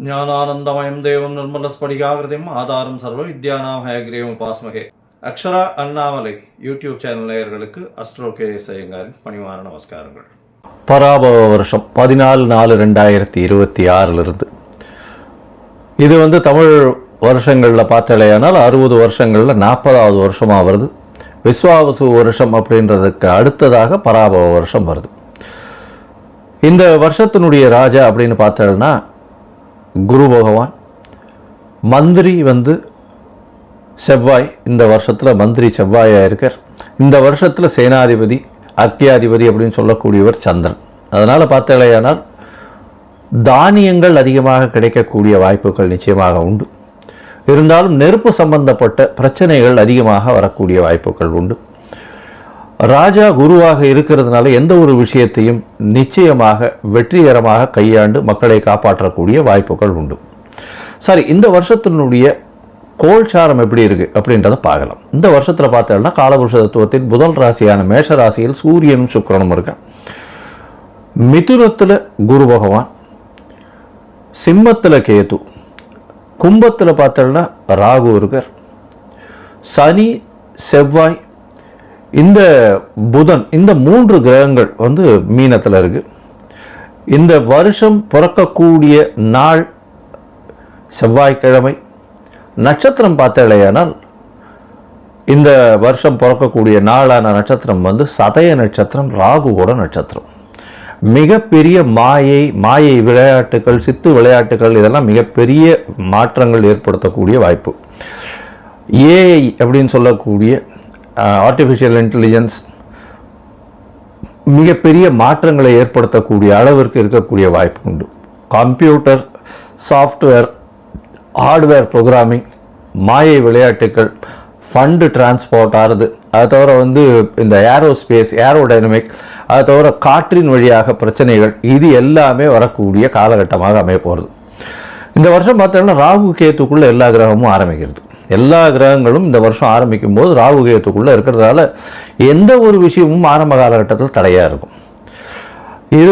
ஞானானந்தமயம் தேவம் நிர்மலஸ்படிகாகிருதிம் ஆதாரம் சர்வ வித்யானாம் ஹயக்ரீவம் உபாஸ்மகே. அக்ஷரா அண்ணாமலை யூடியூப் சேனல் நேயர்களுக்கு அஸ்ட்ரோ கேஎஸ் ஐயங்காரின் பணிவான நமஸ்காரங்கள். பராபவ வருஷம் 14/4/2026 இது தமிழ் வருஷங்களில் பார்த்தாலேயானால் 60 வருஷங்களில் 40வது வருஷமாக வருது. விஸ்வாவசு வருஷம் அப்படின்றதுக்கு அடுத்ததாக பராபவ வருஷம் வருது. இந்த வருஷத்தினுடைய ராஜா அப்படின்னு பார்த்தோம்னா குரு பகவான். மந்திரி செவ்வாய். இந்த வருஷத்தில் மந்திரி செவ்வாயாக இருக்கார். இந்த வருஷத்தில் சேனாதிபதி அக்கியாதிபதி அப்படின்னு சொல்லக்கூடியவர் சந்திரன். அதனால் பார்த்தாலேயானால் தானியங்கள் அதிகமாக கிடைக்கக்கூடிய வாய்ப்புகள் நிச்சயமாக உண்டு. இருந்தாலும் நெருப்பு சம்பந்தப்பட்ட பிரச்சனைகள் அதிகமாக வரக்கூடிய வாய்ப்புகள் உண்டு. ராஜா குருவாக இருக்கிறதுனால எந்த ஒரு விஷயத்தையும் நிச்சயமாக வெற்றிகரமாக கையாண்டு மக்களை காப்பாற்றக்கூடிய வாய்ப்புகள் உண்டு. சரி, இந்த வருஷத்தினுடைய கோல்சாரம் எப்படி இருக்குது அப்படின்றத பார்க்கலாம். இந்த வருஷத்தில் பார்த்தோம்னா காலபுருஷ தத்துவத்தின் முதல் ராசியான மேஷ ராசியில் சூரியனும் சுக்கிரனும் இருக்க, மிதுனத்தில் குரு பகவான், சிம்மத்தில் கேது, கும்பத்தில் பார்த்தோம்னா ராகு இருக்கார், சனி செவ்வாய் இந்த புதன், இந்த 3 கிரகங்கள் மீனத்தில் இருக்கு. இந்த வருஷம் பிறக்கக்கூடிய நாள் செவ்வாய்க்கிழமை. நட்சத்திரம் பார்த்தாலேயானால் இந்த வருஷம் பிறக்கக்கூடிய நாளான நட்சத்திரம் சதய நட்சத்திரம், ராகுவோட நட்சத்திரம். மிகப்பெரிய மாயை விளையாட்டுகள், சித்து விளையாட்டுகள், இதெல்லாம் மிகப்பெரிய மாற்றங்கள் ஏற்படுத்தக்கூடிய வாய்ப்பு. ஏஐ அப்படின்னு சொல்லக்கூடிய ஆர்டிஃபிஷியல் இன்டெலிஜென்ஸ் மிகப்பெரிய மாற்றங்களை ஏற்படுத்தக்கூடிய அளவிற்கு இருக்கக்கூடிய வாய்ப்பு உண்டு. கம்ப்யூட்டர், சாஃப்ட்வேர், ஹார்ட்வேர் ப்ரோக்ராமிங், மாயை விளையாட்டுகள், ஃபண்டு டிரான்ஸ்போர்ட் ஆகுது. அதை தவிர இந்த ஏரோஸ்பேஸ், ஏரோடைனமிக், அதை தவிர காற்றின் வழியாக பிரச்சனைகள், இது எல்லாமே வரக்கூடிய காலகட்டமாக அமைய போகிறது. இந்த வருஷம் பார்த்தோம்னா ராகு கேத்துக்குள்ளே எல்லா கிரகமும் ஆரம்பிக்கிறது. எல்லா கிரகங்களும் இந்த வருஷம் ஆரம்பிக்கும் போது ராகு கேத்துக்குள்ளே இருக்கிறதால எந்த ஒரு விஷயமும் ஆரம்ப காலகட்டத்தில் தடையாக இருக்கும். இது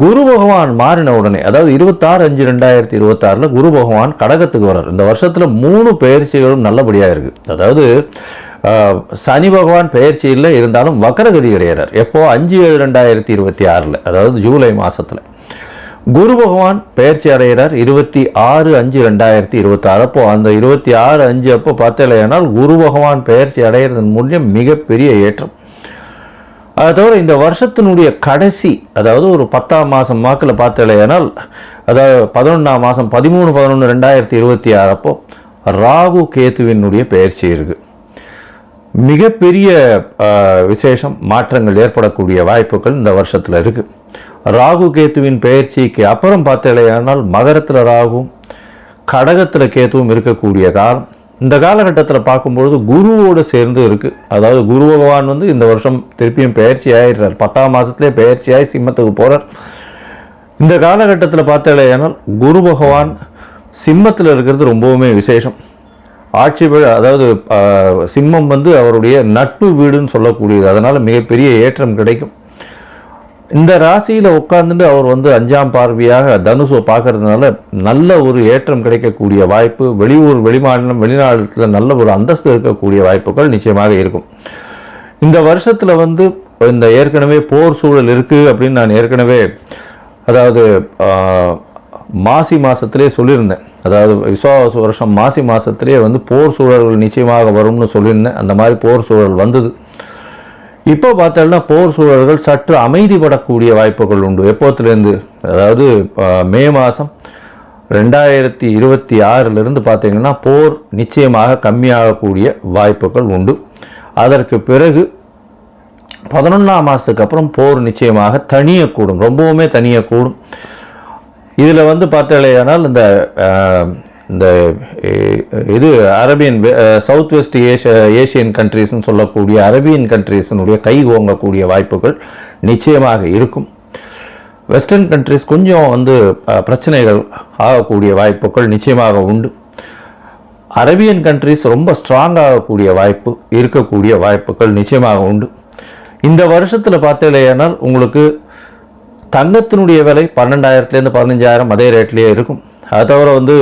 குரு பகவான் மாறின உடனே, அதாவது 26/5/2026 குரு பகவான் கடகத்துக்கு வர்றார். இந்த வருஷத்தில் 3 பெயர்ச்சிகளும் நல்லபடியாக இருக்குது. அதாவது சனி பகவான் பெயர்ச்சியில் இருந்தாலும் வக்கரகதி கிடையாது. எப்போ 5/7/2026, அதாவது ஜூலை மாதத்தில் குரு பகவான் பெயர்ச்சி அடைகிறார் 26/5/2026. அப்போ அந்த 26/5 அப்போ பார்த்தலையானால் குரு பகவான் பெயர்ச்சி அடைகிறதன் மூலம் மிகப்பெரிய ஏற்றம். அதை தவிர இந்த வருஷத்தினுடைய கடைசி, அதாவது ஒரு 10ஆம் மாதம் வாக்கில் பார்த்தலையானால், அதாவது 11ஆம் மாதம் 13/11/2026 அப்போ ராகு கேத்துவினுடைய பெயர்ச்சி இருக்குது. மிகப்பெரிய விசேஷம், மாற்றங்கள் ஏற்படக்கூடிய வாய்ப்புகள் இந்த வருஷத்தில் இருக்குது. ராகு கேத்துவின் பெயர்ச்சிக்கு அப்புறம் பார்த்தலையானால் மகரத்தில் ராகுவும் கடகத்தில் கேத்துவும் இருக்கக்கூடிய காலம். இந்த காலகட்டத்தில் பார்க்கும்பொழுது குருவோடு சேர்ந்து இருக்குது. அதாவது குரு பகவான் இந்த வருஷம் திருப்பியும் பெயர்ச்சி ஆகிடுறார். 10ஆம் மாதத்துலேயே பெயர்ச்சியாகி சிம்மத்துக்கு போகிறார். இந்த காலகட்டத்தில் பார்த்தலையானால் குரு பகவான் சிம்மத்தில் இருக்கிறது ரொம்பவுமே விசேஷம். ஆட்சி, அதாவது சிம்மம் அவருடைய நட்பு வீடுன்னு சொல்லக்கூடியது. அதனால் மிகப்பெரிய ஏற்றம் கிடைக்கும். இந்த ராசியில் உட்கார்ந்துட்டு அவர் 5ஆம் பார்வையாக தனுசை பார்க்கறதுனால நல்ல ஒரு ஏற்றம் கிடைக்கக்கூடிய வாய்ப்பு. வெளியூர், வெளிமாநிலம், வெளிநாட்டில் நல்ல ஒரு அந்தஸ்து இருக்கக்கூடிய வாய்ப்புகள் நிச்சயமாக இருக்கும். இந்த வருஷத்தில் இந்த ஏற்கனவே போர் சூழல் இருக்குது அப்படின்னு நான் ஏற்கனவே, அதாவது மாசி மாதத்திலே சொல்லியிருந்தேன். அதாவது விஸ்வாவசு வருஷம் மாசி மாதத்திலே போர் சூழல்கள் நிச்சயமாக வரும்னு சொல்லியிருந்தேன். அந்த மாதிரி போர் சூழல் வந்தது. இப்போ பார்த்தோம்னா போர் சூழல்கள் சற்று அமைதிப்படக்கூடிய வாய்ப்புகள் உண்டு. எப்போத்துலேருந்து, அதாவது மே மாதம் 2026 பார்த்தீங்கன்னா போர் நிச்சயமாக கம்மியாகக்கூடிய வாய்ப்புகள் உண்டு. அதற்கு பிறகு 11ஆம் மாதத்துக்கு அப்புறம் போர் நிச்சயமாக தனியக்கூடும், ரொம்பவுமே தனியக்கூடும். இதில் பார்த்தலையானால் இந்த இது அரேபியன், சவுத் வெஸ்ட் ஏஷியன் கண்ட்ரீஸ்ன்னு சொல்லக்கூடிய அரேபியன் கண்ட்ரீஸினுடைய கை ஓங்கக்கூடிய வாய்ப்புகள் நிச்சயமாக இருக்கும். வெஸ்டர்ன் கண்ட்ரீஸ் கொஞ்சம் பிரச்சனைகள் ஆகக்கூடிய வாய்ப்புகள் நிச்சயமாக உண்டு. அரேபியன் கண்ட்ரீஸ் ரொம்ப ஸ்ட்ராங் ஆகக்கூடிய வாய்ப்பு இருக்கக்கூடிய வாய்ப்புகள் நிச்சயமாக உண்டு. இந்த வருஷத்தில் பார்த்தலையானால் உங்களுக்கு தங்கத்தினுடைய விலை 12,000 15,000 அதே ரேட்லேயே இருக்கும். அது தவிர வந்து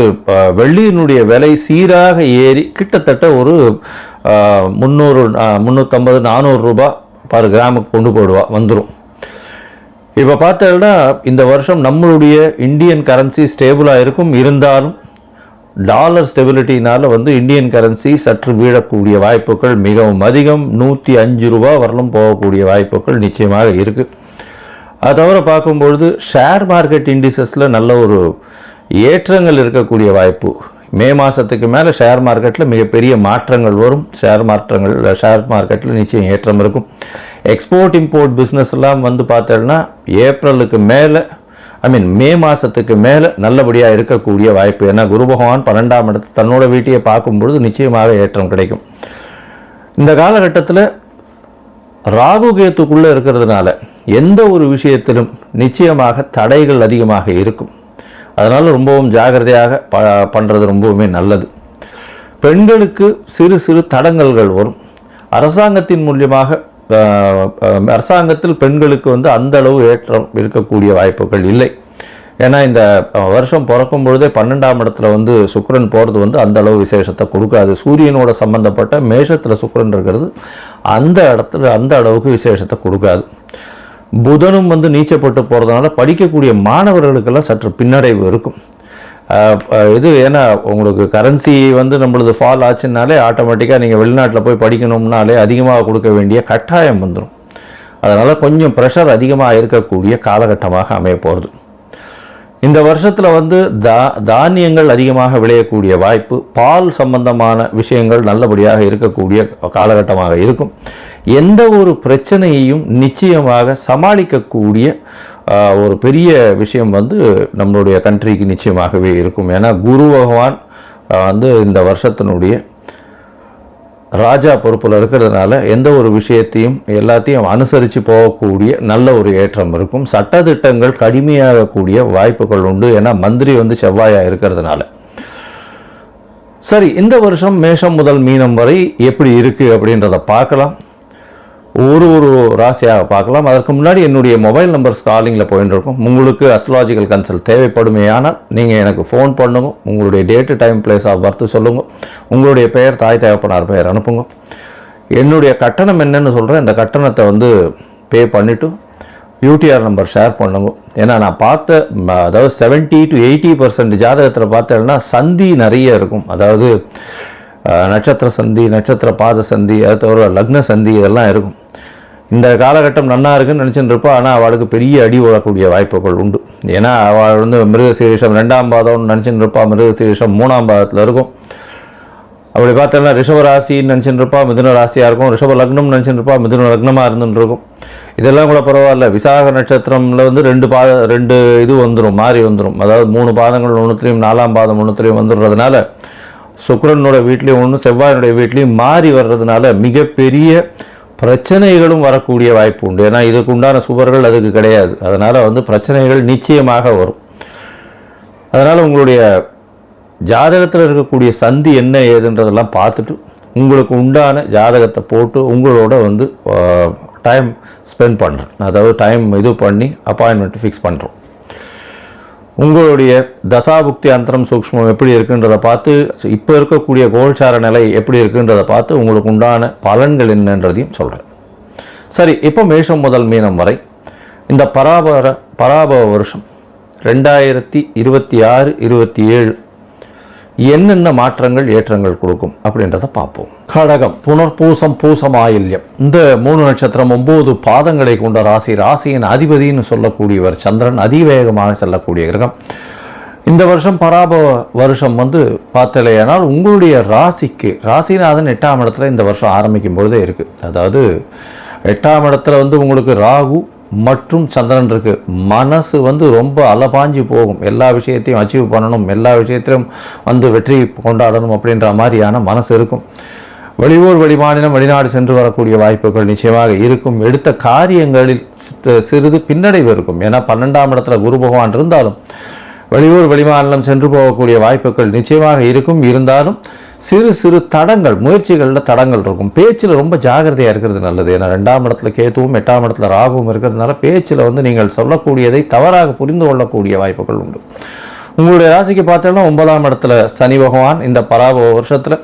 வெள்ளியினுடைய விலை சீராக ஏறி கிட்டத்தட்ட ஒரு 350-400 ரூபாய் பர் கிராமுக்கு கொண்டு போடுவா வந்துடும். இப்போ பார்த்தோம்னா இந்த வருஷம் நம்மளுடைய இந்தியன் கரன்சி ஸ்டேபிளாக இருக்கும். இருந்தாலும் டாலர் ஸ்டெபிலிட்டினால் வந்து இந்தியன் கரன்சி சற்று வீழக்கூடிய வாய்ப்புகள் மிகவும் அதிகம். 105 ரூபா வரலும் போகக்கூடிய வாய்ப்புகள் நிச்சயமாக இருக்குது. அது தவிர பார்க்கும்பொழுது ஷேர் மார்க்கெட் இண்டிசஸில் நல்ல ஒரு ஏற்றங்கள் இருக்கக்கூடிய வாய்ப்பு. மே மாதத்துக்கு மேலே ஷேர் மார்க்கெட்டில் மிகப்பெரிய மாற்றங்கள் வரும். ஷேர் மார்க்கெட்டில் நிச்சயம் ஏற்றம் இருக்கும். எக்ஸ்போர்ட் இம்போர்ட் பிஸ்னஸ்லாம் வந்து பார்த்தோன்னா ஏப்ரலுக்கு மேலே மே மாதத்துக்கு மேலே நல்லபடியாக இருக்கக்கூடிய வாய்ப்பு. ஏன்னா குரு பகவான் 12ஆம் இடத்து தன்னோட வீட்டையை பார்க்கும்பொழுது நிச்சயமாக ஏற்றம் கிடைக்கும். இந்த காலகட்டத்தில் ராகு கேத்துக்குள்ளே இருக்கிறதுனால எந்த ஒரு விஷயத்திலும் நிச்சயமாக தடைகள் அதிகமாக இருக்கும். அதனால் ரொம்பவும் ஜாகிரதையாக பண்ணுறது ரொம்பவுமே நல்லது. பெண்களுக்கு சிறு சிறு தடங்கல்கள் வரும். அரசாங்கத்தின் மூலியமாக அரசாங்கத்தில் பெண்களுக்கு வந்து அந்த அளவு ஏற்றம் இருக்கக்கூடிய வாய்ப்புகள் இல்லை. ஏன்னா இந்த வருஷம் பிறக்கும் பொழுதே 12ஆம் இடத்துல வந்து சுக்கிரன் போகிறது வந்து அந்த அளவு விசேஷத்தை கொடுக்காது. சூரியனோட சம்பந்தப்பட்ட மேஷத்தில் சுக்கிரன் இருக்கிறது அந்த அளவுக்கு விசேஷத்தை கொடுக்காது. புதனும் வந்து நீச்சப்பட்டு போகிறதுனால படிக்கக்கூடிய மாணவர்களுக்கெல்லாம் சற்று பின்னடைவு இருக்கும். ஏன்னா உங்களுக்கு கரன்சி வந்து நம்மளது ஃபால் ஆச்சுன்னாலே ஆட்டோமேட்டிக்காக நீங்கள் வெளிநாட்டில் போய் படிக்கணும்னாலே அதிகமாக கொடுக்க வேண்டிய கட்டாயம் வந்துடும். அதனால் கொஞ்சம் ப்ரெஷர் அதிகமாக இருக்கக்கூடிய காலகட்டமாக அமைய போகிறது. இந்த வருஷத்தில் வந்து தானியங்கள் அதிகமாக விளையக்கூடிய வாய்ப்பு, பால் சம்பந்தமான விஷயங்கள் நல்லபடியாக இருக்கக்கூடிய காலகட்டமாக இருக்கும். எந்த ஒரு பிரச்சனையையும் நிச்சயமாக சமாளிக்கக்கூடிய ஒரு பெரிய விஷயம் வந்து நம்மளுடைய கண்ட்ரிக்கு நிச்சயமாகவே இருக்கும். ஏன்னா குரு பகவான் வந்து இந்த வருஷத்தினுடைய ராஜா பொறுப்பில் இருக்கிறதுனால எந்த ஒரு விஷயத்தையும் எல்லாத்தையும் அனுசரித்து போகக்கூடிய நல்ல ஒரு ஏற்றம் இருக்கும். சட்டத்திட்டங்கள் கடுமையாகக்கூடிய வாய்ப்புகள் உண்டு. ஏன்னா மந்திரி வந்து செவ்வாயாக இருக்கிறதுனால. சரி, இந்த வருஷம் மேஷம் முதல் மீனம் வரை எப்படி இருக்குது அப்படின்றத பார்க்கலாம். ஒரு ராசியாக பார்க்கலாம். அதற்கு முன்னாடி என்னுடைய மொபைல் நம்பர் காலிங்கில் போயின்னு இருக்கும். உங்களுக்கு அஸ்ட்ராலஜிக்கல் கன்சல்ட் தேவைப்படுமேயானால் நீங்கள் எனக்கு ஃபோன் பண்ணுங்க. உங்களுடைய date, time, place of birth சொல்லுங்கள். உங்களுடைய பெயர், தாய் தகப்பனார் பெயர் அனுப்புங்க. என்னுடைய கட்டணம் என்னன்னு சொல்கிறேன். இந்த கட்டணத்தை வந்து பே பண்ணிவிட்டு யூடிஆர் நம்பர் ஷேர் பண்ணுங்க. ஏன்னா நான் பார்த்த அதாவது 70 to 80% ஜாதகத்தில் பார்த்தேன்னா சந்தி நிறைய இருக்கும். அதாவது நட்சத்திர சந்தி, நட்சத்திர பாத சந்தி, அது தவிர லக்ன சந்தி இதெல்லாம் இருக்கும். இந்த காலகட்டம் நன்னா இருக்குன்னு நினச்சிட்டு இருப்பா. ஆனால் அவளுக்கு பெரிய அடி விழக்கூடிய வாய்ப்புகள் உண்டு. ஏன்னா அவள் வந்து மிருகசீரிஷம் 2ஆம் பாதம்னு நினச்சிட்டு இருப்பா. மிருகசீரிஷம் 3ஆம் பாதத்தில் இருக்கும். அப்படி பார்த்தோன்னா ரிஷப ராசின்னு நினச்சிட்டு இருப்பா, மிதுன ராசியாக இருக்கும். ரிஷப லக்னம் நினச்சிட்டு இருப்பா, மிதுன லக்னமாக இருந்துட்டு இருக்கும். இதெல்லாம் கூட பரவாயில்ல. விசாக நட்சத்திரமில் வந்து 2 இது வந்துடும், மாறி வந்துடும். அதாவது 3 பாதங்கள் ஒன்றுத்துலேயும் 4ஆம் பாதம் ஒன்றுத்துலேயும் வந்துடுறதுனால சுக்கிரனோட வீட்லேயும் ஒன்று, செவ்வாயினுடைய வீட்லேயும் மாறி வர்றதுனால மிகப்பெரிய பிரச்சனைகளும் வரக்கூடிய வாய்ப்பு உண்டு. ஏன்னா இதுக்கு உண்டான சுவர்கள் அதுக்கு கிடையாது. அதனால் வந்து பிரச்சனைகள் நிச்சயமாக வரும். அதனால் உங்களுடைய ஜாதகத்தில் இருக்கக்கூடிய சந்தி என்ன ஏதுன்றதெல்லாம் பார்த்துட்டு உங்களுக்கு உண்டான ஜாதகத்தை போட்டு உங்களோட வந்து டைம் ஸ்பெண்ட் பண்ணுறேன். அதாவது டைம் இது பண்ணி அப்பாயின்மெண்ட் ஃபிக்ஸ் பண்ணுறோம். உங்களுடைய தசாபுக்தி அந்தரம் சூக்ஷ்மம் எப்படி இருக்குன்றதை பார்த்து, இப்போ இருக்கக்கூடிய கோல்சார நிலை எப்படி இருக்குன்றதை பார்த்து உங்களுக்கு உண்டான பலன்கள் என்னன்றதையும் சொல்கிறேன். சரி, இப்போ மேஷம் முதல் மீனம் வரை இந்த பராபவ வருஷம் 2026-27 என்னென்ன மாற்றங்கள் ஏற்றங்கள் கொடுக்கும் அப்படின்றத பார்ப்போம். கடகம், புனர்பூசம், பூசம், ஆயில்யம் இந்த 3 நட்சத்திரம் 9 பாதங்களை கொண்ட ராசி. ராசியின் அதிபதினு சொல்லக்கூடியவர் சந்திரன். அதிவேகமாக செல்லக்கூடிய கிரகம். இந்த வருஷம் பராபவ வருஷம் வந்து பார்த்தலையானால் உங்களுடைய ராசிநாதன் 8ஆம் இடத்துல இந்த வருஷம் ஆரம்பிக்கும் பொழுதே இருக்குது. அதாவது 8ஆம் இடத்துல வந்து உங்களுக்கு ராகு மற்றும் சந்திரன் இருக்குது. மனசு வந்து ரொம்ப அலபாஞ்சி போகும். எல்லா விஷயத்தையும் அச்சீவ் பண்ணணும், எல்லா விஷயத்திலும் வந்து வெற்றி கொண்டாடணும் அப்படின்ற மாதிரியான மனசு இருக்கும். வெளியூர், வெளிமாநிலம், வெளிநாடு சென்று வரக்கூடிய வாய்ப்புகள் நிச்சயமாக இருக்கும். எடுத்த காரியங்களில் சிறிது பின்னடைவு இருக்கும். ஏன்னா 12ஆம் இடத்துல குரு பகவான் இருந்தாலும் வெளியூர், வெளிமாநிலம் சென்று போகக்கூடிய வாய்ப்புகள் நிச்சயமாக இருக்கும். இருந்தாலும் சிறு சிறு தடங்கள், முயற்சிகளில் தடங்கள் இருக்கும். பேச்சில் ரொம்ப ஜாகிரதையாக இருக்கிறது நல்லது. ஏன்னா 2ஆம் இடத்துல கேதுவும் 8ஆம் இடத்துல ராகுவும் இருக்கிறதுனால பேச்சில் வந்து நீங்கள் சொல்லக்கூடியதை தவறாக புரிந்து கொள்ளக்கூடிய வாய்ப்புகள் உண்டு. உங்களுடைய ராசிக்கு பார்த்தோம்னா 9ஆம் இடத்துல சனி பகவான் இந்த பராபவ வருஷத்தில்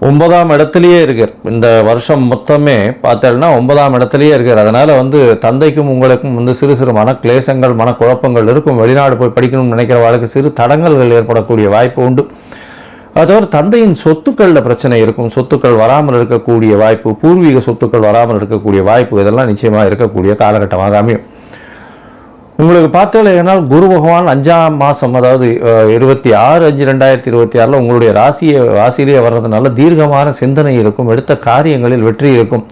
9ஆம் இடத்துலையே இருக்கார். இந்த வருஷம் மொத்தமே பார்த்தோம்னா 9ஆம் இடத்துலையே இருக்கார். அதனால் தந்தைக்கும் உங்களுக்கும் சிறு சிறு மனக்லேசங்கள் மனக்குழப்பங்கள் இருக்கும். வெளிநாடு போய் படிக்கணும்னு நினைக்கிற வாழ்க்கை சிறு தடங்கல்கள் ஏற்படக்கூடிய வாய்ப்பு உண்டு. அதோடு தந்தையின் சொத்துக்களில் பிரச்சனை இருக்கும். சொத்துக்கள் வராமல் இருக்கக்கூடிய வாய்ப்பு, பூர்வீக சொத்துக்கள் வராமல் இருக்கக்கூடிய வாய்ப்பு, இதெல்லாம் நிச்சயமாக இருக்கக்கூடிய காலகட்டமாக அமையும். உங்களுக்கு பார்த்தீங்கன்னா குரு பகவான் 5ஆம் மாதம், அதாவது 26/5/2026 உங்களுடைய ராசியிலேயே வர்றதுனால தீர்க்கமான சிந்தனை இருக்கும். எடுத்த காரியங்களில் வெற்றி இருக்கும்.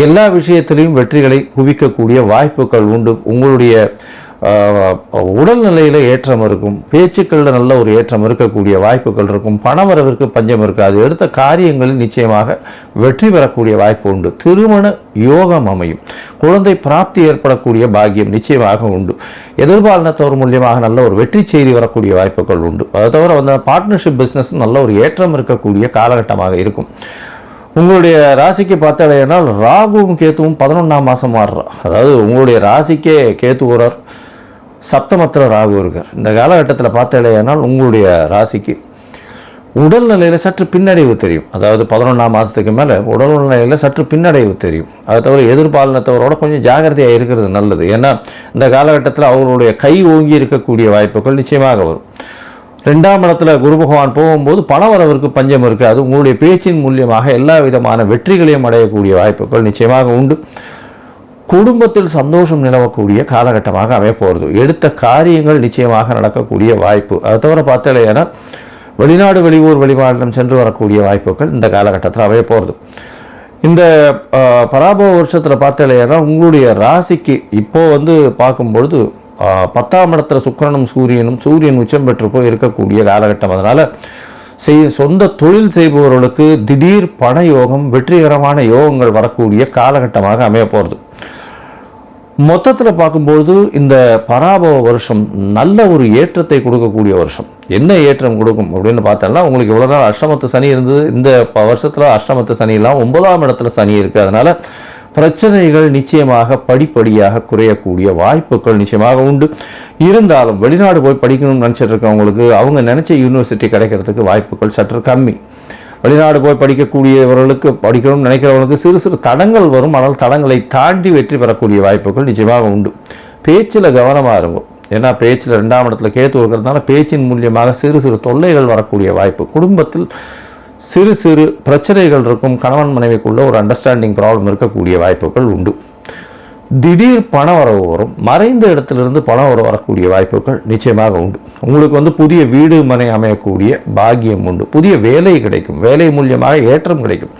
எல்லா விஷயத்திலையும் வெற்றிகளை குவிக்கக்கூடிய வாய்ப்புகள் உண்டு. உங்களுடைய உடல்நிலையில் ஏற்றம் இருக்கும். பேச்சுக்களில் நல்ல ஒரு ஏற்றம் இருக்கக்கூடிய வாய்ப்புகள் இருக்கும். பணவரவிற்கு பஞ்சம் இருக்காது. எடுத்த காரியங்களில் நிச்சயமாக வெற்றி பெறக்கூடிய வாய்ப்பு உண்டு. திருமண யோகம் அமையும். குழந்தை பிராப்தி ஏற்படக்கூடிய பாக்கியம் நிச்சயமாக உண்டு. எதிர்பாலினத்தவர் மூலியமாக நல்ல ஒரு வெற்றி செய்தி வரக்கூடிய வாய்ப்புகள் உண்டு. அதை தவிர பார்ட்னர்ஷிப் பிஸ்னஸ் நல்ல ஒரு ஏற்றம் இருக்கக்கூடிய காலகட்டமாக இருக்கும். உங்களுடைய ராசிக்கு பார்த்தீங்கன்னா ராகுவும் கேத்துவும் 11ஆம் மாதம் மாறுறா. அதாவது உங்களுடைய ராசிக்கே கேத்து வரார், சப்தமத்தில் ராகு இருக்கார். இந்த காலகட்டத்தில் பார்த்தீங்கன்னா உங்களுடைய ராசிக்கு உடல்நிலையில் சற்று பின்னடைவு தெரியும். அதாவது 11ஆம் மாதத்துக்கு மேலே உடல்நிலையில் சற்று பின்னடைவு தெரியும். அதை தவிர எதிர்பாலினத்தவரோட கொஞ்சம் ஜாகிரதையாக இருக்கிறது நல்லது. ஏன்னா இந்த காலகட்டத்தில் அவர்களுடைய கை ஓங்கி இருக்கக்கூடிய வாய்ப்புகள் நிச்சயமாக வரும். 2ஆம் இடத்துல குரு பகவான் போகும்போது பணவரவிற்கு பஞ்சம் இருக்காது. உங்களுடைய பேச்சின் மூலியமாக எல்லா விதமான வெற்றிகளையும் அடையக்கூடிய வாய்ப்புகள் நிச்சயமாக உண்டு. குடும்பத்தில் சந்தோஷம் நிலவக்கூடிய காலகட்டமாக அமையப்போகிறது. எடுத்த காரியங்கள் நிச்சயமாக நடக்கக்கூடிய வாய்ப்பு. அதை தவிர பார்த்தீங்கன்னா வெளிநாடு வெளியூர் வெளிமாநிலம் சென்று வரக்கூடிய வாய்ப்புகள் இந்த காலகட்டத்தில் அமையப்போகிறது. இந்த பராபவ வருஷத்தில் பார்த்தீங்கன்னா உங்களுடைய ராசிக்கு இப்போது பார்க்கும்பொழுது 10ஆம் இடத்துல சுக்கிரனும் சூரியன் உச்சம் பெற்று போய் இருக்கக்கூடிய காலகட்டம். அதனால் சொந்த தொழில் செய்பவர்களுக்கு திடீர் பண யோகம், வெற்றிகரமான யோகங்கள் வரக்கூடிய காலகட்டமாக அமைய போகிறது. மொத்தத்தில் பார்க்கும்பொழுது இந்த பராபவ வருஷம் நல்ல ஒரு ஏற்றத்தை கொடுக்கக்கூடிய வருஷம். என்ன ஏற்றம் கொடுக்கும் அப்படின்னு பார்த்தோம்னா, உங்களுக்கு இவ்வளோ நாள் அஷ்டமத்து சனி இருந்தது. இந்த வருஷத்தில் அஷ்டமத்து சனி இல்லாமல் 9ஆம் இடத்துல சனி இருக்குது. அதனால் பிரச்சனைகள் நிச்சயமாக படிப்படியாக குறையக்கூடிய வாய்ப்புகள் நிச்சயமாக உண்டு. இருந்தாலும் வெளிநாடு போய் படிக்கணும்னு நினச்சிட்டு இருக்கவங்களுக்கு அவங்க நினச்ச யூனிவர்சிட்டி கிடைக்கிறதுக்கு வாய்ப்புகள் சற்று கம்மி. வெளிநாடு போய் படிக்கக்கூடியவர்களுக்கு, படிக்கணும்னு நினைக்கிறவர்களுக்கு சிறு சிறு தடங்கள் வரும். ஆனால் தடங்களை தாண்டி வெற்றி பெறக்கூடிய வாய்ப்புகள் நிச்சயமாக உண்டு. பேச்சில் கவனமாக இருக்கும். ஏன்னா பேச்சில் 2ஆம் இடத்துல கேத்து இருக்கிறதுனால பேச்சின் மூலியமாக சிறு சிறு தொல்லைகள் வரக்கூடிய வாய்ப்பு. குடும்பத்தில் சிறு சிறு பிரச்சனைகள் இருக்கும். கணவன் மனைவிக்குள்ள ஒரு அண்டர்ஸ்டாண்டிங் ப்ராப்ளம் இருக்கக்கூடிய வாய்ப்புகள் உண்டு. திடீர் பண வரவு வரும். மறைந்த இடத்திலிருந்து பணம் வரக்கூடிய வாய்ப்புகள் நிச்சயமாக உண்டு. உங்களுக்கு புதிய வீடு மனை அமையக்கூடிய பாக்கியம் உண்டு. புதிய வேலை கிடைக்கும். வேலை மூலியமாக ஏற்றம் கிடைக்கும்.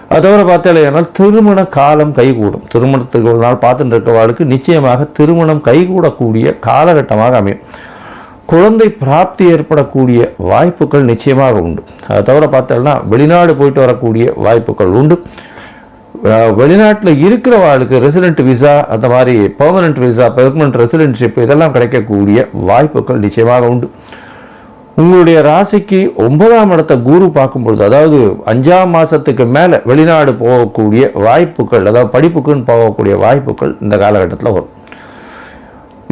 அதை தவிர பார்த்தீங்கன்னா திருமண காலம் கைகூடும். திருமணத்துக்கு ஒரு நாள் பார்த்துட்டு இருக்கவாளுக்கு நிச்சயமாக திருமணம் கைகூடக்கூடிய காலகட்டமாக அமையும். குழந்தை பிராப்தி ஏற்படக்கூடிய வாய்ப்புகள் நிச்சயமாக உண்டு. அதை தவிர பார்த்தோம்னா வெளிநாடு போயிட்டு வரக்கூடிய வாய்ப்புகள் உண்டு. வெளிநாட்டில் இருக்கிறவாளுக்கு ரெசிடென்ட் விசா, அந்த மாதிரி பெர்மனன்ட் விசா, பெர்மனன்ட் ரெசிடென்ட்ஷிப் இதெல்லாம் கிடைக்கக்கூடிய வாய்ப்புகள் நிச்சயமாக உண்டு. உங்களுடைய ராசிக்கு 9ஆம் இடத்தை குரு பார்க்கும்பொழுது, அதாவது 5ஆம் மாதத்துக்கு மேலே வெளிநாடு போகக்கூடிய வாய்ப்புகள், அதாவது படிப்புக்குன்னு போகக்கூடிய வாய்ப்புகள் இந்த காலகட்டத்தில் வரும்.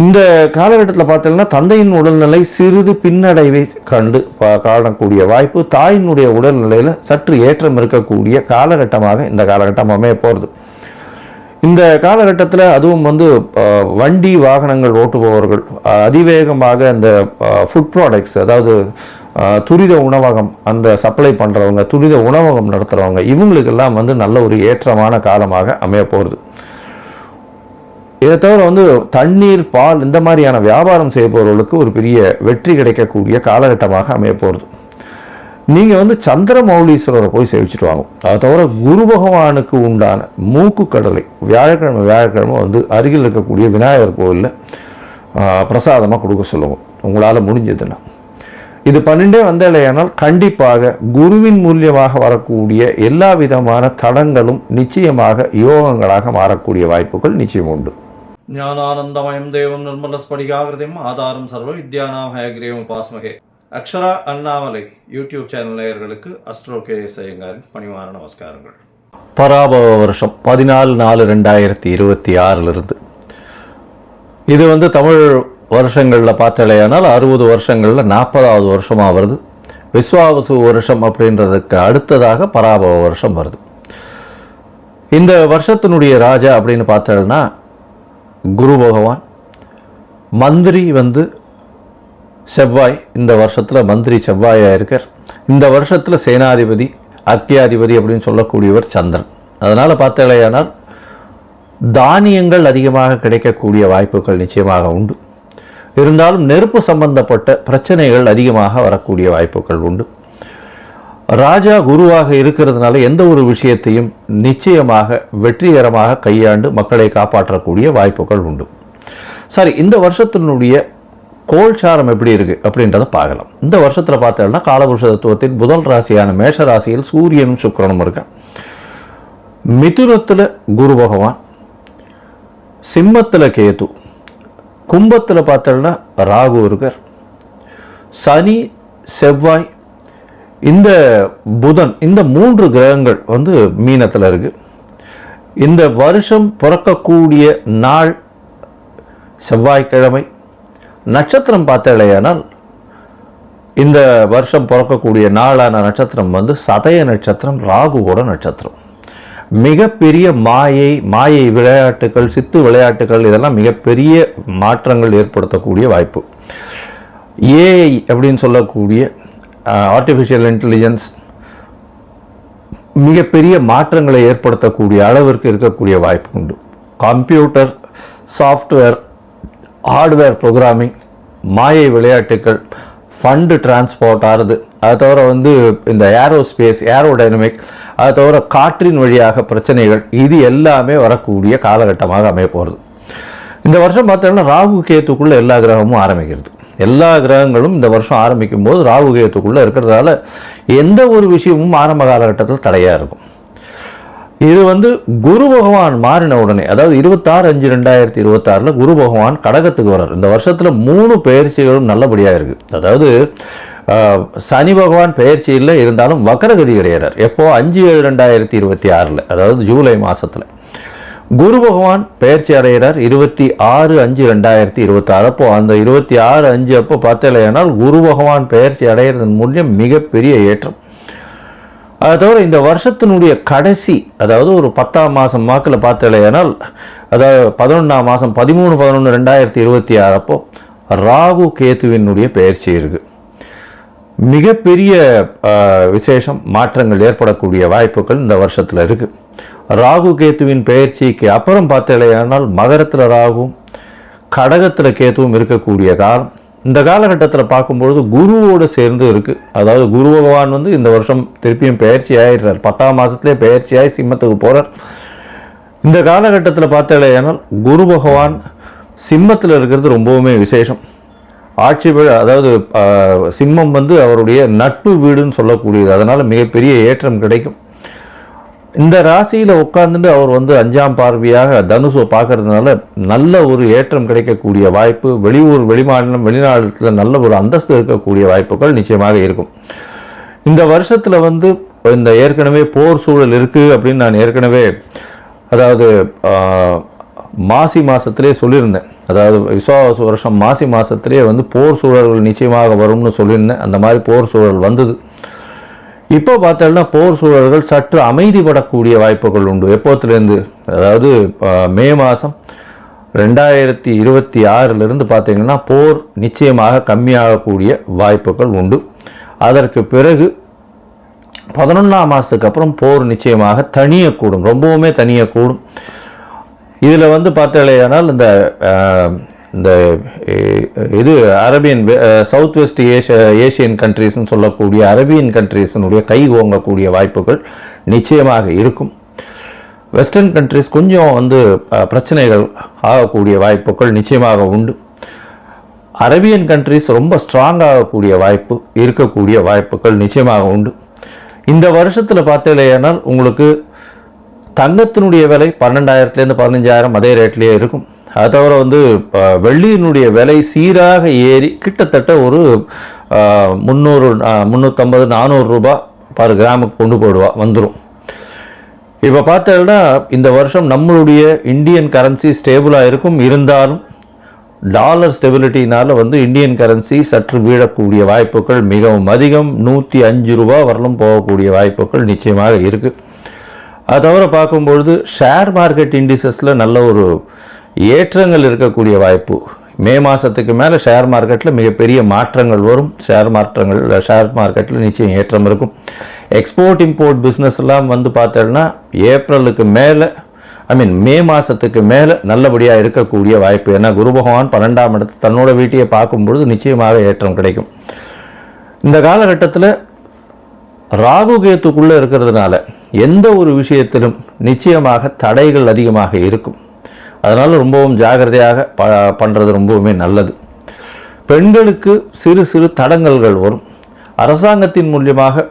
இந்த காலகட்டத்தில் பார்த்தீங்கன்னா தந்தையின் உடல்நிலை சிறிது பின்னடைவை கண்டு காணக்கூடிய வாய்ப்பு. தாயினுடைய உடல்நிலையில் சற்று ஏற்றம் இருக்கக்கூடிய காலகட்டமாக இந்த காலகட்டம் அமைய போகிறது. இந்த காலகட்டத்தில் அதுவும் வண்டி வாகனங்கள் ஓட்டுபவர்கள், அதிவேகமாக இந்த ஃபுட் ப்ராடக்ட்ஸ், அதாவது துரித உணவகம் அந்த சப்ளை பண்ணுறவங்க, துரித உணவகம் நடத்துகிறவங்க, இவங்களுக்கெல்லாம் நல்ல ஒரு ஏற்றமான காலமாக அமைய போகிறது. இதை தவிர தண்ணீர், பால் இந்த மாதிரியான வியாபாரம் செய்பவர்களுக்கு ஒரு பெரிய வெற்றி கிடைக்கக்கூடிய காலகட்டமாக அமைய போகிறது. நீங்கள் சந்திரமௌலீஸ்வரரை போய் சேவிச்சுட்டு வாங்க. அதை தவிர குரு பகவானுக்கு உண்டான மூக்கு கடலை வியாழக்கிழமை அருகில் இருக்கக்கூடிய விநாயகர் கோவிலில் பிரசாதமாக கொடுக்க சொல்லுவோம், உங்களால் முடிஞ்சதுன்னா. இது 12 வந்தாலேயானால் கண்டிப்பாக குருவின் மூலியமாக வரக்கூடிய எல்லா விதமான தடங்களும் நிச்சயமாக யோகங்களாக மாறக்கூடிய வாய்ப்புகள் நிச்சயம் உண்டு. ஞானானந்தமயம் தேவம் நிர்மலஸ்படிகாகிருதிம் ஆதாரம் சர்வ வித்யானாம் ஹயக்ரீவம் உபாஸ்மகே. அக்ஷரா அண்ணாமலை யூடியூப் சேனல் நேயர்களுக்கு அஸ்ட்ரோ கேஎஸ் ஐயங்காரின் பணிவான நமஸ்காரங்கள். பராபவ வருஷம் 14/4/2026 இது தமிழ் வருஷங்களில் பார்த்தலையானால் 60 வருஷங்களில் 40வது வருஷமாக வருது. விஸ்வாவசு வருஷம் அப்படின்றதுக்கு அடுத்ததாக பராபவ வருஷம் வருது. இந்த வருஷத்தினுடைய ராஜா அப்படின்னு பார்த்தோம்னா குரு பகவான். மந்திரி செவ்வாய். இந்த வருஷத்தில் மந்திரி செவ்வாயாக இருக்கார். இந்த வருஷத்தில் சேனாதிபதி அக்கியாதிபதி அப்படின்னு சொல்லக்கூடியவர் சந்திரன். அதனால் பார்த்தலையானால் தானியங்கள் அதிகமாக கிடைக்கக்கூடிய வாய்ப்புகள் நிச்சயமாக உண்டு. இருந்தாலும் நெருப்பு சம்பந்தப்பட்ட பிரச்சனைகள் அதிகமாக வரக்கூடிய வாய்ப்புகள் உண்டு. ராஜா குருவாக இருக்கிறதுனால எந்த ஒரு விஷயத்தையும் நிச்சயமாக வெற்றிகரமாக கையாண்டு மக்களை காப்பாற்றக்கூடிய வாய்ப்புகள் உண்டு. சரி, இந்த வருஷத்தினுடைய கோல்சாரம் எப்படி இருக்குது அப்படின்றத பார்க்கலாம். இந்த வருஷத்தில் பார்த்தோம்னா காலபுருஷ தத்துவத்தின் முதல் ராசியான மேஷ ராசியில் சூரியனும் சுக்கிரனும் இருக்க, மிதுனத்தில் குரு பகவான், சிம்மத்தில் கேது, கும்பத்தில் பார்த்தோம்னா ராகு இருக்கார், சனி செவ்வாய் இந்த புதன் இந்த 3 கிரகங்கள் மீனத்தில் இருக்கு. இந்த வருஷம் பிறக்கக்கூடிய நாள் செவ்வாய்க்கிழமை. நட்சத்திரம் பார்த்தலையானால் இந்த வருஷம் பிறக்கக்கூடிய நாளான நட்சத்திரம் சதய நட்சத்திரம், ராகுவோட நட்சத்திரம். மிகப்பெரிய மாயை விளையாட்டுகள், சித்து விளையாட்டுகள், இதெல்லாம் மிகப்பெரிய மாற்றங்கள் ஏற்படுத்தக்கூடிய வாய்ப்பு. ஏஐ அப்படின்னு சொல்லக்கூடிய ஆர்டிஃபிஷியல் இன்டெலிஜென்ஸ் மிகப்பெரிய மாற்றங்களை ஏற்படுத்தக்கூடிய அளவிற்கு இருக்கக்கூடிய வாய்ப்பு உண்டு. கம்ப்யூட்டர், சாஃப்ட்வேர், ஹார்ட்வேர் ப்ரோக்ராமிங், மாயை விளையாட்டுகள், ஃபண்டு டிரான்ஸ்போர்ட் ஆகுது. அதை தவிர இந்த ஏரோஸ்பேஸ், ஏரோடைனமிக், அதை தவிர காற்றின் வழியாக பிரச்சனைகள், இது எல்லாமே வரக்கூடிய காலகட்டமாக அமைய போகிறது. இந்த வருஷம் பார்த்தோம்னா ராகு கேத்துக்குள்ளே எல்லா கிரகமும் ஆரம்பிக்கிறது. எல்லா கிரகங்களும் இந்த வருஷம் ஆரம்பிக்கும் போது ராகு கேத்துக்குள்ளே இருக்கிறதால எந்த ஒரு விஷயமும் ஆரம்ப காலகட்டத்தில் தடையாக இருக்கும். இது குரு பகவான் மாறின உடனே, அதாவது 26/5/2026 குரு பகவான் கடகத்துக்கு வர்றார். இந்த வருஷத்தில் 3 பெயர்ச்சிகளும் நல்லபடியாக இருக்குது. அதாவது சனி பகவான் பெயர்ச்சியில் இருந்தாலும் வக்கரகதி கிடையாது. எப்போ 5/7/2026, அதாவது ஜூலை மாதத்தில் குரு பகவான் பெயர்ச்சி அடைகிறார். 26/5/2026 அப்போ அந்த 26/5 அப்போ பார்த்தலையானால் குரு பகவான் பெயர்ச்சி அடைகிறதன் மூலம் மிகப்பெரிய ஏற்றம். அதை தவிர இந்த வருஷத்தினுடைய கடைசி, அதாவது ஒரு 10ஆம் மாதம் வாக்கில் பார்த்தலையானால், அதாவது 11ஆம் மாதம் 13/11/2026 அப்போ ராகு கேத்துவினுடைய பெயர்ச்சி இருக்குது. மிகப்பெரிய விசேஷம், மாற்றங்கள் ஏற்படக்கூடிய வாய்ப்புகள் இந்த வருஷத்தில் இருக்குது. ராகு கேத்துவின் பெயர்ச்சிக்கு அப்புறம் பார்த்தலையானால் மகரத்தில் ராகுவும் கடகத்தில் கேத்துவும் இருக்கக்கூடிய காலம். இந்த காலகட்டத்தில் பார்க்கும்பொழுது குருவோடு சேர்ந்து இருக்குது. அதாவது குரு பகவான் இந்த வருஷம் திருப்பியும் பெயர்ச்சி ஆகிடுறார். 10ஆம் மாதத்துலேயே பெயர்ச்சியாகி சிம்மத்துக்கு போகிறார். இந்த காலகட்டத்தில் பார்த்தலையானால் குரு பகவான் சிம்மத்தில் இருக்கிறது ரொம்பவுமே விசேஷம். ஆட்சி வீடு, அதாவது சிம்மம் அவருடைய நட்பு வீடுன்னு சொல்லக்கூடியது. அதனால் மிகப்பெரிய ஏற்றம் கிடைக்கும். இந்த ராசியில் உட்கார்ந்துட்டு அவர் 5ஆம் பார்வையாக தனுசை பார்க்கறதுனால நல்ல ஒரு ஏற்றம் கிடைக்கக்கூடிய வாய்ப்பு. வெளியூர், வெளிமாநிலம், வெளிநாட்டில் நல்ல ஒரு அந்தஸ்து இருக்கக்கூடிய வாய்ப்புகள் நிச்சயமாக இருக்கும். இந்த வருஷத்தில் இந்த ஏற்கனவே போர் சூழல் இருக்குது அப்படின்னு நான் ஏற்கனவே, அதாவது மாசி மாதத்திலே சொல்லியிருந்தேன். அதாவது விஸ்வாவசு வருஷம் மாசி மாதத்திலே போர் சூழல்கள் நிச்சயமாக வரும்னு சொல்லியிருந்தேன். அந்த மாதிரி போர் சூழல் வந்தது. இப்போ பார்த்தோம்னா போர் சூழல்கள் சற்று அமைதிப்படக்கூடிய வாய்ப்புகள் உண்டு. எப்போத்துலேருந்து, அதாவது மே மாதம் 2026 பார்த்தீங்கன்னா போர் நிச்சயமாக கம்மியாகக்கூடிய வாய்ப்புகள் உண்டு. அதற்கு பிறகு 11ஆம் மாதத்துக்கு அப்புறம் போர் நிச்சயமாக தனியக்கூடும், ரொம்பவுமே தனியக்கூடும். இதில் பார்த்தலையானால் இந்த இது அரேபியன், சவுத் வெஸ்ட் ஏஷியன் கண்ட்ரீஸ்ன்னு சொல்லக்கூடிய அரேபியன் கண்ட்ரீஸினுடைய கை ஓங்கக்கூடிய வாய்ப்புகள் நிச்சயமாக இருக்கும். வெஸ்டர்ன் கண்ட்ரீஸ் கொஞ்சம் பிரச்சனைகள் ஆகக்கூடிய வாய்ப்புகள் நிச்சயமாக உண்டு. அரேபியன் கண்ட்ரீஸ் ரொம்ப ஸ்ட்ராங் ஆகக்கூடிய வாய்ப்பு இருக்கக்கூடிய வாய்ப்புகள் நிச்சயமாக உண்டு. இந்த வருஷத்தில் பார்த்தலையானால் உங்களுக்கு தங்கத்தினுடைய விலை 12,000 15,000 அதே ரேட்லேயே இருக்கும். அது தவிர வெள்ளியினுடைய விலை சீராக ஏறி கிட்டத்தட்ட ஒரு 300, 350, 400 ரூபாய் பர் கிராமுக்கு கொண்டு வந்துடும். இப்போ பார்த்தோம்னா இந்த வருஷம் நம்மளுடைய இந்தியன் கரன்சி ஸ்டேபிளாக இருக்கும். இருந்தாலும் டாலர் ஸ்டெபிலிட்டினால் வந்து இந்தியன் கரன்சி சற்று வீழக்கூடிய வாய்ப்புகள் மிகவும் அதிகம். 105 ரூபா வரலும் போகக்கூடிய வாய்ப்புகள் நிச்சயமாக இருக்குது. அது தவிர பார்க்கும்பொழுது ஷேர் மார்க்கெட் இண்டிசஸில் நல்ல ஒரு ஏற்றங்கள் இருக்கக்கூடிய வாய்ப்பு. மே மாதத்துக்கு மேலே ஷேர் மார்க்கெட்டில் மிகப்பெரிய மாற்றங்கள் வரும். ஷேர் மார்க்கெட்டில் நிச்சயம் ஏற்றம் இருக்கும். எக்ஸ்போர்ட் இம்போர்ட் பிஸ்னஸ்லாம் வந்து பார்த்தோன்னா ஏப்ரலுக்கு மேலே மே மாதத்துக்கு மேலே நல்லபடியாக இருக்கக்கூடிய வாய்ப்பு. ஏன்னா குரு பகவான் 12ஆம் இடத்து தன்னோட வீட்டையை பார்க்கும்பொழுது நிச்சயமாக ஏற்றம் கிடைக்கும். இந்த காலகட்டத்தில் ராகு கேத்துக்குள்ளே இருக்கிறதுனால எந்த ஒரு விஷயத்திலும் நிச்சயமாக தடைகள் அதிகமாக இருக்கும். அதனால் ரொம்பவும் ஜாகிரதையாக பண்ணுறது ரொம்பவுமே நல்லது. பெண்களுக்கு சிறு சிறு தடங்கல்கள் வரும். அரசாங்கத்தின் மூலியமாக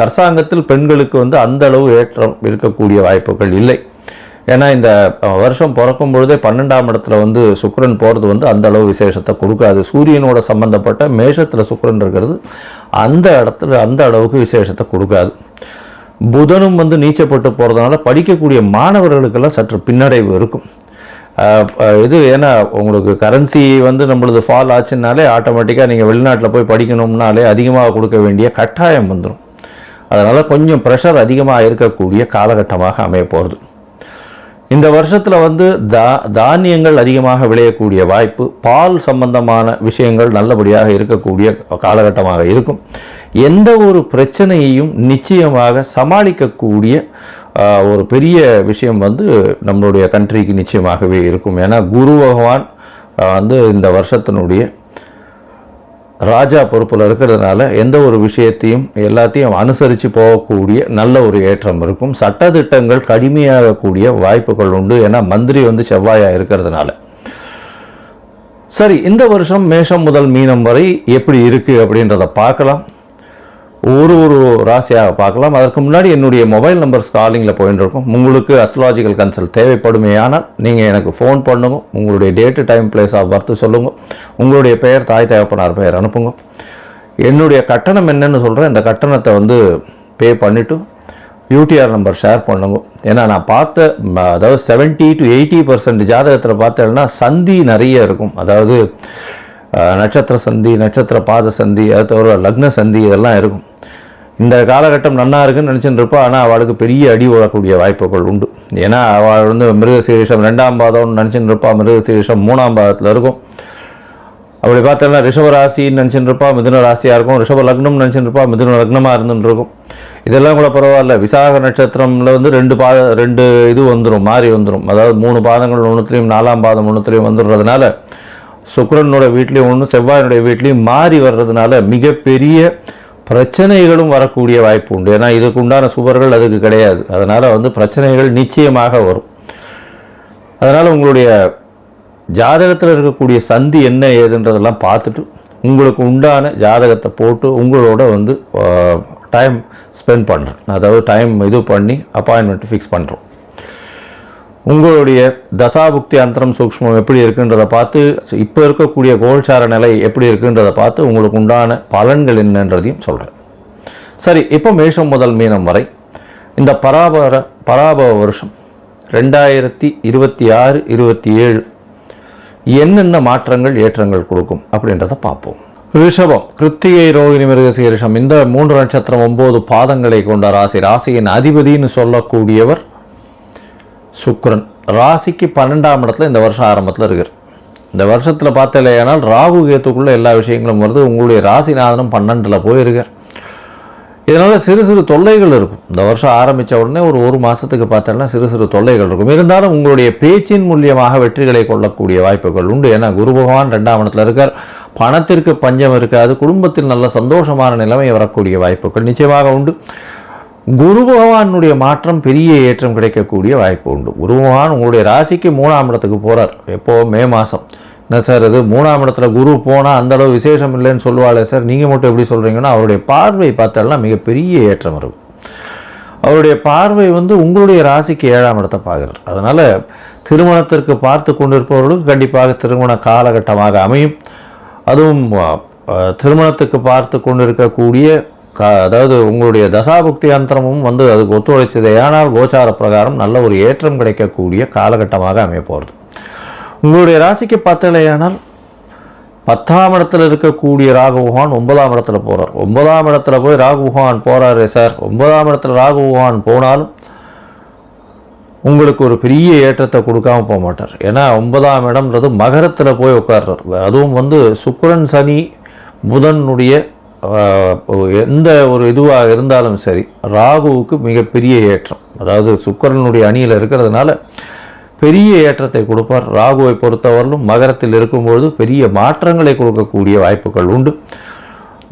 அரசாங்கத்தில் பெண்களுக்கு வந்து அந்த அளவு ஏற்றம் இருக்கக்கூடிய வாய்ப்புகள் இல்லை. ஏன்னா இந்த வருஷம் பிறக்கும் பொழுதே 12ஆம் இடத்துல வந்து சுக்கிரன் போகிறது வந்து அந்த அளவு விசேஷத்தை கொடுக்காது. சூரியனோட சம்பந்தப்பட்ட மேஷத்தில் சுக்கிரன் இருக்கிறது அந்த இடத்துல அந்த அளவுக்கு விசேஷத்தை கொடுக்காது. புதனும் வந்து நீச்சப்பட்டு போகிறதுனால படிக்கக்கூடிய மாணவர்களுக்கெல்லாம் சற்று பின்னடைவு இருக்கும். இது ஏன்னா உங்களுக்கு கரன்சி வந்து நம்மளது ஃபால் ஆச்சுன்னாலே ஆட்டோமேட்டிக்காக நீங்கள் வெளிநாட்டில் போய் படிக்கணும்னாலே அதிகமாக கொடுக்க வேண்டிய கட்டாயம் வந்துடும். அதனால் கொஞ்சம் ப்ரெஷர் அதிகமாக இருக்கக்கூடிய காலகட்டமாக அமைய போகிறது. இந்த வருஷத்தில் வந்து தானியங்கள் அதிகமாக விளையக்கூடிய வாய்ப்பு, பால் சம்பந்தமான விஷயங்கள் நல்லபடியாக இருக்கக்கூடிய காலகட்டமாக இருக்கும். எந்த ஒரு பிரச்சனையையும் நிச்சயமாக சமாளிக்கக்கூடிய ஒரு பெரிய விஷயம் வந்து நம்மளுடைய கண்ட்ரிக்கு நிச்சயமாகவே இருக்கும். ஏன்னா குரு பகவான் வந்து இந்த வருஷத்தினுடைய ராஜா பொறுப்பில் இருக்கிறதுனால எந்த ஒரு விஷயத்தையும் எல்லாத்தையும் அனுசரித்து போகக்கூடிய நல்ல ஒரு ஏற்றம் இருக்கும். சட்டத்திட்டங்கள் கடுமையாகக்கூடிய வாய்ப்புகள் உண்டு. ஏன்னா மந்திரி வந்து செவ்வாயாக இருக்கிறதுனால. சரி, இந்த வருஷம் மேஷம் முதல் மீனம் வரை எப்படி இருக்குது அப்படின்றத பார்க்கலாம். ஒரு ராசியாக பார்க்கலாம். அதற்கு முன்னாடி என்னுடைய மொபைல் நம்பர் காலிங்கில் போயிட்டு இருக்கும். உங்களுக்கு அஸ்ட்ராலஜிக்கல் கன்சல்ட் தேவைப்படுமேயானால் நீங்கள் எனக்கு ஃபோன் பண்ணுங்க. உங்களுடைய date time place of birth சொல்லுங்கள். உங்களுடைய பெயர் தாய் தகப்பனார் பெயர் அனுப்புங்க. என்னுடைய கட்டணம் என்னன்னு சொல்கிறேன். இந்த கட்டணத்தை வந்து பே பண்ணிவிட்டு யூடிஆர் நம்பர் ஷேர் பண்ணுங்க. ஏன்னா நான் பார்த்த அதாவது 70 to 80% ஜாதகத்தில் பார்த்தேன்னா சந்தி நிறைய இருக்கும். அதாவது நட்சத்திர சந்தி, நட்சத்திர பாத சந்தி, அது தவிர லக்ன சந்தி இதெல்லாம் இருக்கும். இந்த காலகட்டம் நல்லா இருக்குன்னு நினச்சிட்டு இருப்பா. ஆனால் அவளுக்கு பெரிய அடி விழக்கூடிய வாய்ப்புகள் உண்டு. ஏன்னா அவள் வந்து மிருகசீரிஷம் 2ஆம் பாதம்னு நினச்சிட்டு இருப்பா. மிருகசீரிஷம் 3ஆம் பாதத்தில் இருக்கும். அப்படி பார்த்தோன்னா ரிஷபராசின்னு நினச்சிட்டு இருப்பா, மிதுன ராசியாக இருக்கும். ரிஷப லக்னம் நினச்சிட்டு இருப்பா, மிதுன லக்னமாக இருந்துட்டு இருக்கும். இதெல்லாம் கூட பரவாயில்ல. விசாக நட்சத்திரமில் வந்து 2 இது வந்துடும், மாறி வந்துடும். அதாவது 3 பாதங்கள் ஒன்றுத்துலேயும் 4ஆம் பாதம் ஒன்றுத்துலேயும் வந்துடுறதுனால சுக்கிரனோட வீட்லேயும் ஒன்று செவ்வாயினுடைய வீட்லேயும் மாறி வர்றதுனால மிகப்பெரிய பிரச்சனைகளும் வரக்கூடிய வாய்ப்பு உண்டு. ஏன்னா இதுக்கு உண்டான சுபர்கள் அதுக்கு கிடையாது. அதனால் வந்து பிரச்சனைகள் நிச்சயமாக வரும். அதனால் உங்களுடைய ஜாதகத்தில் இருக்கக்கூடிய சந்தி என்ன ஏதுன்றதெல்லாம் பார்த்துட்டு உங்களுக்கு உண்டான ஜாதகத்தை போட்டு உங்களோட வந்து டைம் ஸ்பெண்ட் பண்ணுறேன். அதாவது டைம் இது பண்ணி அப்பாயின்மெண்ட் ஃபிக்ஸ் பண்ணுறோம். உங்களுடைய தசாபுக்தி அந்தரம் சூக்ஷ்மம் எப்படி இருக்குன்றதை பார்த்து, இப்போ இருக்கக்கூடிய கோல்சார நிலை எப்படி இருக்குன்றதை பார்த்து உங்களுக்கு உண்டான பலன்கள் என்னன்றதையும் சொல்கிறேன். சரி, இப்போ மேஷம் முதல் மீனம் வரை இந்த பராபவ வருஷம் 2026-27 என்னென்ன மாற்றங்கள் ஏற்றங்கள் கொடுக்கும் அப்படின்றத பார்ப்போம். ரிஷபம், கிருத்திகை, ரோகிணி, மிருகசீரிஷம் இந்த 3 நட்சத்திரம் 9 பாதங்களை கொண்ட ராசி. ராசியின் அதிபதினு சொல்லக்கூடியவர் சுக்கிரன். ராசிக்கு 12ஆம் இடத்துல இந்த வருஷம் ஆரம்பத்தில் இருக்கிறார். இந்த வருஷத்தில் பார்த்தலையானால் ராகு கேத்துக்குள்ளே எல்லா விஷயங்களும் வருது. உங்களுடைய ராசிநாதனும் 12ல் போயிருக்கார். இதனால் சிறு சிறு தொல்லைகள் இருக்கும். இந்த வருஷம் ஆரம்பித்த உடனே ஒரு மாதத்துக்கு பார்த்தோன்னா சிறு சிறு தொல்லைகள் இருக்கும். இருந்தாலும் உங்களுடைய பேச்சின் மூலியமாக வெற்றிகளை கொள்ளக்கூடிய வாய்ப்புகள் உண்டு. ஏன்னா குரு பகவான் 2ஆம் இடத்துல இருக்கார். பணத்திற்கு பஞ்சம் இருக்காது. குடும்பத்தில் நல்ல சந்தோஷமான நிலைமை வரக்கூடிய வாய்ப்புகள் நிச்சயமாக உண்டு. குரு பகவானுடைய மாற்றம் பெரிய ஏற்றம் கிடைக்கக்கூடிய வாய்ப்பு உண்டு. குரு பகவான் உங்களுடைய ராசிக்கு 3ஆம் இடத்துக்கு போகிறார். எப்போது? மே மாதம். என்ன சார் இது 3ஆம் இடத்துல குரு போனால் அந்தளவு விசேஷம் இல்லைன்னு சொல்லுவாளே சார், நீங்கள் மட்டும் எப்படி சொல்கிறீங்கன்னா, அவருடைய பார்வை பார்த்தால்னா மிகப்பெரிய ஏற்றம் இருக்கும். அவருடைய பார்வை வந்து உங்களுடைய ராசிக்கு 7ஆம் இடத்தை பார்க்குறார். அதனால் திருமணத்திற்கு பார்த்து கொண்டிருப்பவர்களுக்கு கண்டிப்பாக திருமண காலகட்டமாக அமையும். அதுவும் திருமணத்துக்கு பார்த்து கொண்டிருக்கக்கூடிய அதாவது உங்களுடைய தசாபுக்தி அந்தரமும் வந்து அதுக்கு ஒத்துழைச்சது. ஆனால் கோச்சார பிரகாரம் நல்ல ஒரு ஏற்றம் கிடைக்கக்கூடிய காலகட்டமாக அமைய போகிறது. உங்களுடைய ராசிக்கு பார்த்தலையானால் 10ஆம் இடத்துல இருக்கக்கூடிய ராகு பகவான் 9ஆம் இடத்துல போகிறார். 9ஆம் இடத்துல போய் ராகு பகவான் போகிறாரு சார். 9ஆம் இடத்துல ராகு பகவான் போனாலும் உங்களுக்கு ஒரு பெரிய ஏற்றத்தை கொடுக்காம போக மாட்டார். ஏன்னா 9ஆம் இடம்ன்றது மகரத்தில் போய் உட்கார்றார். அதுவும் சுக்கிரன் சனி புதனுடைய எந்த ஒரு இதுவாக இருந்தாலும் சரி, ராகுவுக்கு மிகப்பெரிய ஏற்றம். அதாவது சுக்கிரனுடைய அணியில் இருக்கிறதுனால பெரிய ஏற்றத்தை கொடுப்பார். ராகுவை பொறுத்தவரையிலும் மகரத்தில் இருக்கும்பொழுது பெரிய மாற்றங்களை கொடுக்கக்கூடிய வாய்ப்புகள் உண்டு.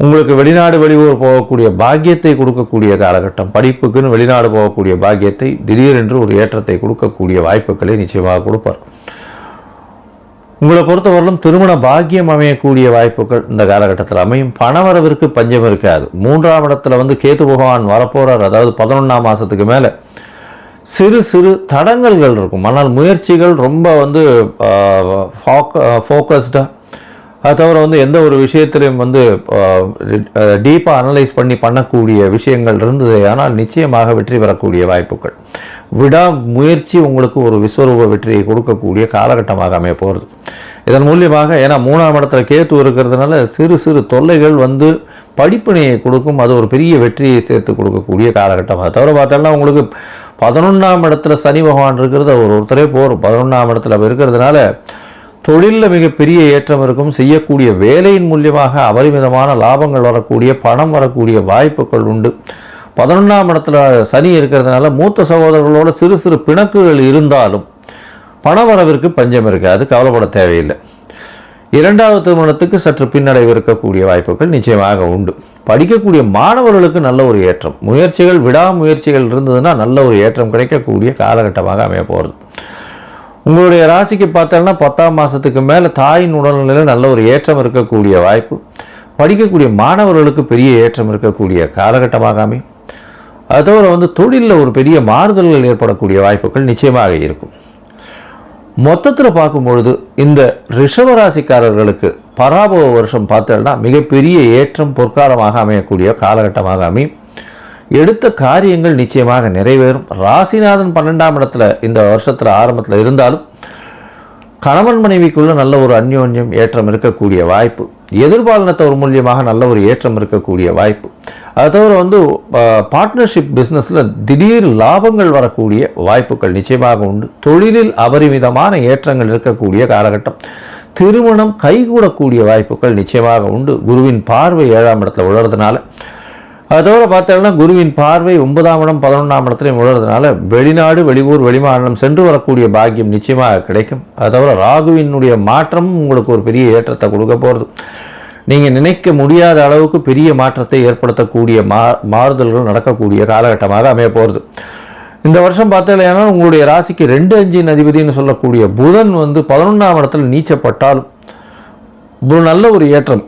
உங்களுக்கு வெளிநாடு வெளியூர் போகக்கூடிய பாக்கியத்தை கொடுக்கக்கூடிய காலகட்டம். படிப்புக்குன்னு வெளிநாடு போகக்கூடிய பாக்கியத்தை திடீரென்று ஒரு ஏற்றத்தை கொடுக்கக்கூடிய வாய்ப்புகளை நிச்சயமாக கொடுப்பார். உங்களை பொறுத்தவரையிலும் திருமண பாக்கியம் அமையக்கூடிய வாய்ப்புகள் இந்த காலகட்டத்தில் அமையும். பணவரவிற்கு பஞ்சம் இருக்காது. 3ஆம் இடத்துல கேது பகவான் வரப்போகிறார். அதாவது 11ஆம் மாதத்துக்கு மேலே சிறு சிறு தடங்கல்கள் இருக்கும். ஆனால் முயற்சிகள் ரொம்ப ஃபோக்கஸ்டாக, அது தவிர எந்த ஒரு விஷயத்திலையும் டீப்பாக அனலைஸ் பண்ணக்கூடிய விஷயங்கள் இருந்தது. ஆனால் நிச்சயமாக வெற்றி பெறக்கூடிய வாய்ப்புகள். விடா முயற்சி உங்களுக்கு ஒரு விஸ்வரூப வெற்றியை கொடுக்கக்கூடிய காலகட்டமாக அமைய போகிறது. இதன் மூலியமாக, ஏன்னா 3ஆம் இடத்துல கேத்து இருக்கிறதுனால சிறு சிறு தொல்லைகள் படிப்பினையை கொடுக்கும். அது ஒரு பெரிய வெற்றியை சேர்த்து கொடுக்கக்கூடிய காலகட்டம். அதை தவிர பார்த்தோம்னா உங்களுக்கு 11ஆம் இடத்துல சனி பகவான் இருக்கிறது ஒருத்தரே போகும். 11ஆம் இடத்துல இருக்கிறதுனால தொழிலில் மிகப்பெரிய ஏற்றம் இருக்கும். செய்யக்கூடிய வேலையின் மூலியமாக அபரிமிதமான லாபங்கள் வரக்கூடிய, பணம் வரக்கூடிய வாய்ப்புகள் உண்டு. 11ஆம் இடத்துல சனி இருக்கிறதுனால மூத்த சகோதரர்களோட சிறு சிறு பிணக்குகள் இருந்தாலும் பணவரவிற்கு பஞ்சம் இருக்காது, கவலைப்பட தேவையில்லை. 2வது திருமணத்துக்கு சற்று பின்னடைவு இருக்கக்கூடிய வாய்ப்புகள் நிச்சயமாக உண்டு. படிக்கக்கூடிய மாணவர்களுக்கு நல்ல ஒரு ஏற்றம். முயற்சிகள், விடாமுயற்சிகள் இருந்ததுன்னா நல்ல ஒரு ஏற்றம் கிடைக்கக்கூடிய காலகட்டமாக அமைய போகிறது. உங்களுடைய ராசிக்கு பார்த்தோன்னா 10ஆம் மாதத்துக்கு மேலே தாயின் உடல்நிலையில் நல்ல ஒரு ஏற்றம் இருக்கக்கூடிய வாய்ப்பு. படிக்கக்கூடிய மாணவர்களுக்கு பெரிய ஏற்றம் இருக்கக்கூடிய காலகட்டமாக அமையும். அது தவிர தொழிலில் ஒரு பெரிய மாறுதல்கள் ஏற்படக்கூடிய வாய்ப்புகள் நிச்சயமாக இருக்கும். மொத்தத்தில் பார்க்கும்பொழுது இந்த ரிஷபராசிக்காரர்களுக்கு பராபவ வருஷம் பார்த்தோம்னா மிகப்பெரிய ஏற்றம் பொற்காலமாக அமையக்கூடிய காலகட்டமாக அமையும். எடுத்த காரியங்கள் நிச்சயமாக நிறைவேறும். ராசிநாதன் 12ஆம் இடத்துல இந்த வருஷத்தில் ஆரம்பத்தில் இருந்தாலும் கணவன் மனைவிக்குள்ள நல்ல ஒரு அந்யோன்யம் ஏற்றம் இருக்கக்கூடிய வாய்ப்பு. எதிர்பாலினத்தவர் மூலியமாக நல்ல ஒரு ஏற்றம் இருக்கக்கூடிய வாய்ப்பு. அது தவிர பார்ட்னர்ஷிப் பிஸ்னஸில் திடீர் லாபங்கள் வரக்கூடிய வாய்ப்புகள் நிச்சயமாக உண்டு. தொழிலில் அபரிமிதமான ஏற்றங்கள் இருக்கக்கூடிய காலகட்டம். திருமணம் கைகூடக்கூடிய வாய்ப்புகள் நிச்சயமாக உண்டு. குருவின் பார்வை 7ஆம் இடத்துல உழறதுனால, அதோட பார்த்தோம்னா குருவின் பார்வை 9ஆம் இடம் 11ஆம் இடத்துலையும் உழறதுனால வெளிநாடு வெளியூர் வெளிமாநிலம் சென்று வரக்கூடிய பாக்கியம் நிச்சயமாக கிடைக்கும். அது தவிர ராகுவினுடைய மாற்றமும் உங்களுக்கு ஒரு பெரிய ஏற்றத்தை கொடுக்க போகிறது. நீங்கள் நினைக்க முடியாத அளவுக்கு பெரிய மாற்றத்தை ஏற்படுத்தக்கூடிய மாறுதல்கள் நடக்கக்கூடிய காலகட்டமாக அமைய போகிறது. இந்த வருஷம் பார்த்தீங்கன்னா உங்களுடைய ராசிக்கு 2, 5 அதிபதினு சொல்லக்கூடிய புதன் 11ஆம் இடத்துல நீச்சப்பட்டாலும் ஒரு நல்ல ஒரு ஏற்றம்.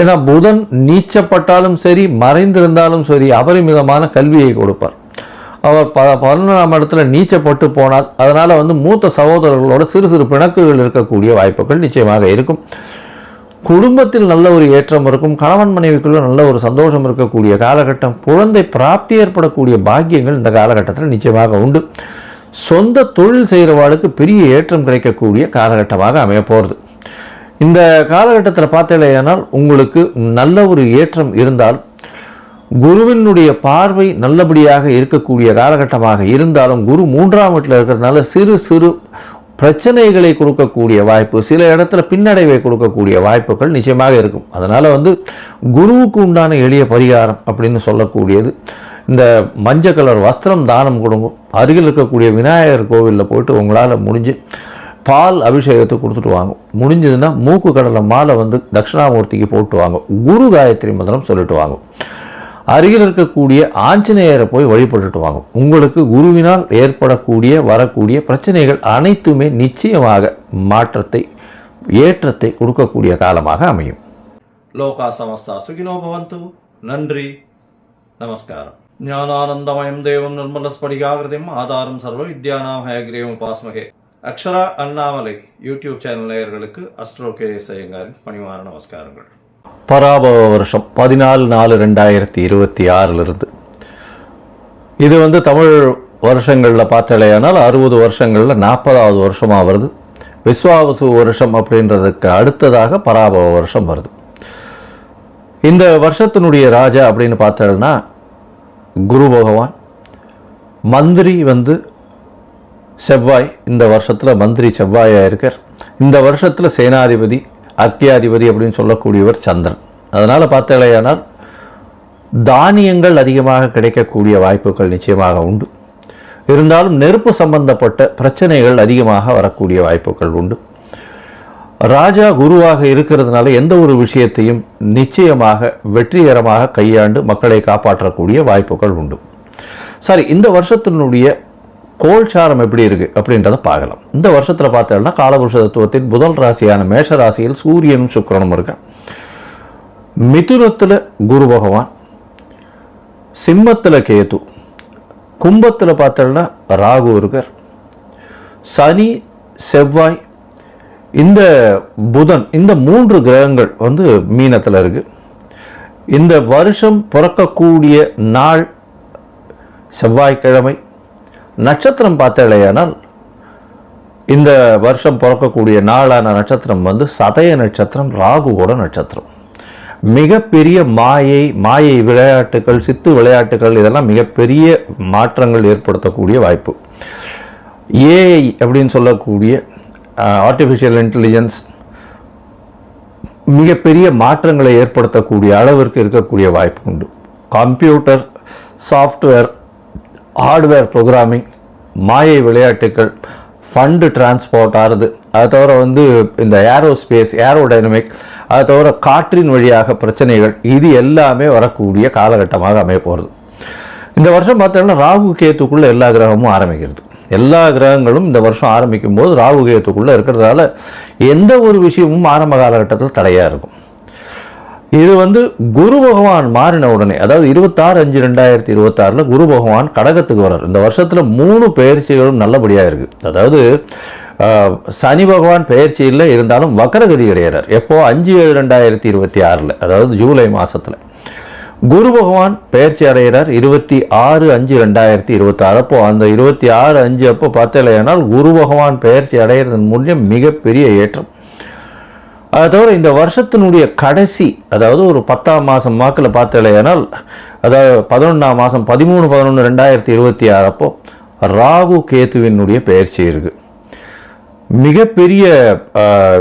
ஏன்னா புதன் நீச்சப்பட்டாலும் சரி, மறைந்திருந்தாலும் சரி, அபரிமிதமான கல்வியை கொடுப்பார். அவர் 11ஆம் இடத்துல நீச்சப்பட்டு போனால் அதனால் மூத்த சகோதரர்களோட சிறு சிறு பிணக்குகள் இருக்கக்கூடிய வாய்ப்புகள் நிச்சயமாக இருக்கும். குடும்பத்தில் நல்ல ஒரு ஏற்றம் இருக்கும். கணவன் மனைவிக்குள்ள நல்ல ஒரு சந்தோஷம் இருக்கக்கூடிய காலகட்டம். குழந்தை பிராப்தி ஏற்படக்கூடிய பாக்கியங்கள் இந்த காலகட்டத்தில் நிச்சயமாக உண்டு. சொந்த தொழில் செய்கிறவாளுக்கு பெரிய ஏற்றம் கிடைக்கக்கூடிய காலகட்டமாக அமைய போகிறது. இந்த காலகட்டத்தில் பார்த்தீங்கன்னா உங்களுக்கு நல்ல ஒரு ஏற்றம் இருந்தால், குருவினுடைய பார்வை நல்லபடியாக இருக்கக்கூடிய காலகட்டமாக இருந்தாலும் குரு 3ஆம் வீட்டில் இருக்கிறதுனால சிறு சிறு பிரச்சனைகளை கொடுக்கக்கூடிய வாய்ப்பு, சில இடத்துல பின்னடைவை கொடுக்கக்கூடிய வாய்ப்புகள் நிச்சயமாக இருக்கும். அதனால் குருவுக்கு உண்டான எளிய பரிகாரம் அப்படின்னு சொல்லக்கூடியது, இந்த மஞ்சள் கலர் வஸ்திரம் தானம் கொடுங்க. அருகில் இருக்கக்கூடிய விநாயகர் கோவிலில் போயிட்டு உங்களால் முடிஞ்சு பால் அபிஷேகத்தை கொடுத்துட்டு வாங்க. முடிஞ்சதுன்னா மூக்கு கடலை மாலை தட்சிணாமூர்த்திக்கு போட்டு வாங்க. குரு காயத்ரி மந்திரம் சொல்லிட்டு வாங்க. அருகில் இருக்கக்கூடிய ஆஞ்சநேயரை போய் வழிபட்டுட்டு வாங்க. உங்களுக்கு குருவினால் ஏற்படக்கூடிய வரக்கூடிய பிரச்சனைகள் அனைத்துமே நிச்சயமாக மாற்றத்தை, ஏற்றத்தை கொடுக்கக்கூடிய காலமாக அமையும். லோகா சமஸ்தா சுகினோ பவந்து. நன்றி, நமஸ்காரம். ஞானானந்தமயம் தேவம் நிர்மலஸ்படிகாகிருதிம் ஆதாரம் சர்வ வித்யானாம் ஹயக்ரீவம் உபாஸ்மகே. அக்ஷரா அண்ணாமலை யூடியூப் சேனல் நேயர்களுக்கு அஸ்ட்ரோ கேஎஸ் ஐயங்காரின் பணிவான நமஸ்காரங்கள். பராபவ வருஷம் 14/4/2026 இது தமிழ் வருஷங்களில் பார்த்தாலேயானால் 60 வருஷங்களில் 40வது வருஷமாக வருது. விஸ்வாவசு வருஷம் அப்படின்றதுக்கு அடுத்ததாக பராபவ வருஷம் வருது. இந்த வருஷத்தினுடைய ராஜா அப்படின்னு பார்த்தோம்னா குரு பகவான். மந்திரி செவ்வாய். இந்த வருஷத்தில் மந்திரி செவ்வாயாக இருக்கார். இந்த வருஷத்தில் சேனாதிபதி அக்கியாதிபதி அப்படின்னு சொல்லக்கூடியவர் சந்திரன். அதனால் பார்த்தேனால் தானியங்கள் அதிகமாக கிடைக்கக்கூடிய வாய்ப்புகள் நிச்சயமாக உண்டு. இருந்தாலும் நெருப்பு சம்பந்தப்பட்ட பிரச்சனைகள் அதிகமாக வரக்கூடிய வாய்ப்புகள் உண்டு. ராஜா குருவாக இருக்கிறதுனால எந்த ஒரு விஷயத்தையும் நிச்சயமாக வெற்றிகரமாக கையாண்டு மக்களை காப்பாற்றக்கூடிய வாய்ப்புகள் உண்டு. சரி, இந்த வருஷத்தினுடைய கோல்சாரம் எப்படி இருக்கு அப்படின்றத பார்க்கலாம். இந்த வருஷத்தில் பார்த்தோம்னா காலபுருஷ தத்துவத்தின் முதல் ராசியான மேஷ ராசியில் சூரியனும் சுக்கிரனும் இருக்க, மிதுனத்தில் குரு பகவான், சிம்மத்தில் கேது, கும்பத்தில் பார்த்தோம்னா ராகு இருக்கார், சனி செவ்வாய் இந்த புதன் இந்த 3 கிரகங்கள் மீனத்தில் இருக்கு. இந்த வருஷம் பிறக்கக்கூடிய நாள் செவ்வாய்க்கிழமை. நட்சத்திரம் பார்த்தேனால் இந்த வருஷம் பிறக்கக்கூடிய நாளான நட்சத்திரம் சதய நட்சத்திரம், ராகுவோட நட்சத்திரம். மிகப்பெரிய மாயை விளையாட்டுகள், சித்து விளையாட்டுகள், இதெல்லாம் மிகப்பெரிய மாற்றங்கள் ஏற்படுத்தக்கூடிய வாய்ப்பு. ஏஐ அப்படின்னு சொல்லக்கூடிய ஆர்டிஃபிஷியல் இன்டெலிஜென்ஸ் மிகப்பெரிய மாற்றங்களை ஏற்படுத்தக்கூடிய அளவிற்கு இருக்கக்கூடிய வாய்ப்பு உண்டு. கம்ப்யூட்டர், சாஃப்ட்வேர், ஹார்ட்வேர் ப்ரோக்ராமிங், மாயை விளையாட்டுகள், ஃபண்டு டிரான்ஸ்போர்ட் ஆகுது. அதை தவிர இந்த ஏரோஸ்பேஸ், ஏரோடைனமிக், அதை தவிர காற்றின் வழியாக பிரச்சனைகள், இது எல்லாமே வரக்கூடிய காலகட்டமாக அமைய போகிறது. இந்த வருஷம் பார்த்தோம்னா ராகு கேத்துக்குள்ளே எல்லா கிரகமும் ஆரம்பிக்கிறது. எல்லா கிரகங்களும் இந்த வருஷம் ஆரம்பிக்கும் போது ராகு கேத்துக்குள்ளே இருக்கிறதால எந்த ஒரு விஷயமும் ஆரம்ப காலகட்டத்தில் தடையாக இருக்கும். இது குரு பகவான் மாறின உடனே, அதாவது 26/5/2026 குரு பகவான் கடகத்துக்கு வர்றார். இந்த வருஷத்தில் 3 பெயர்ச்சிகளும் நல்லபடியாக இருக்குது. அதாவது சனி பகவான் பெயர்ச்சியில் இருந்தாலும் வக்கரகதி கிடையாது. எப்போ 5/7/2026, அதாவது ஜூலை மாதத்தில் குரு பகவான் பெயர்ச்சி அடைகிறார். 26/5/2026 அப்போ அந்த 26/5 அப்போ பார்த்தேனால் குரு பகவான் பெயர்ச்சி அடைகிறதன் மூலம் மிகப்பெரிய ஏற்றம். அதை தவிர இந்த வருஷத்தினுடைய கடைசி, அதாவது ஒரு 10ஆம் மாதம் வாக்கில் பார்த்தேனால், அதாவது 11ஆம் மாதம் 13/11/2026 அப்போ ராகு கேத்துவினுடைய பெயர்ச்சி இருக்குது. மிகப்பெரிய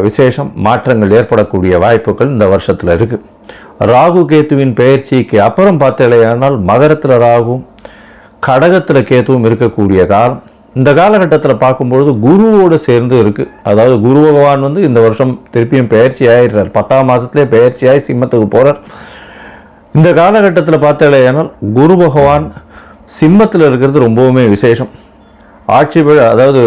விசேஷம், மாற்றங்கள் ஏற்படக்கூடிய வாய்ப்புகள் இந்த வருஷத்தில் இருக்குது. ராகு கேத்துவின் பெயர்ச்சிக்கு அப்புறம் பார்த்தேனால் மகரத்தில் ராகுவும் கடகத்தில் கேத்துவும் இருக்கக்கூடிய காலம். இந்த காலகட்டத்தில் பார்க்கும்பொழுது குருவோடு சேர்ந்து இருக்குது. அதாவது குரு பகவான் இந்த வருஷம் திருப்பியும் பெயர்ச்சி ஆகிடுறார். 10ஆம் மாதத்துலேயே பெயர்ச்சியாகி சிம்மத்துக்கு போகிறார். இந்த காலகட்டத்தில் பார்த்தேனால் குரு பகவான் சிம்மத்தில் இருக்கிறது ரொம்பவுமே விசேஷம். ஆட்சி வீடு, அதாவது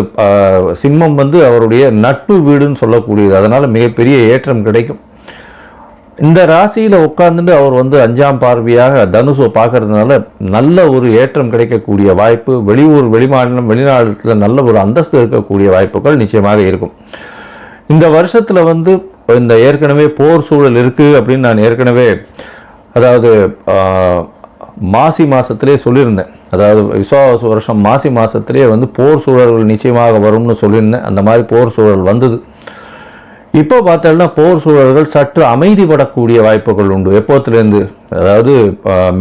சிம்மம் அவருடைய நட்பு வீடுன்னு சொல்லக்கூடியது. அதனால் மிகப்பெரிய ஏற்றம் கிடைக்கும். இந்த ராசியில் உட்கார்ந்துட்டு அவர் 5ஆம் பார்வையாக தனுசை பார்க்கறதுனால நல்ல ஒரு ஏற்றம் கிடைக்கக்கூடிய வாய்ப்பு. வெளியூர், வெளிமாநிலம், வெளிநாட்டில் நல்ல ஒரு அந்தஸ்து இருக்கக்கூடிய வாய்ப்புகள் நிச்சயமாக இருக்கும். இந்த வருஷத்தில் இந்த ஏற்கனவே போர் சூழல் இருக்குது அப்படின்னு நான் ஏற்கனவே, அதாவது மாசி மாதத்திலே சொல்லியிருந்தேன். அதாவது விஸ்வாவசு வருஷம் மாசி மாதத்திலே போர் சூழல்கள் நிச்சயமாக வரும்னு சொல்லியிருந்தேன். அந்த மாதிரி போர் சூழல் வந்தது. இப்போ பார்த்தோம்னா போர் சூழல்கள் சற்று அமைதிப்படக்கூடிய வாய்ப்புகள் உண்டு. எப்போத்துலேருந்து, அதாவது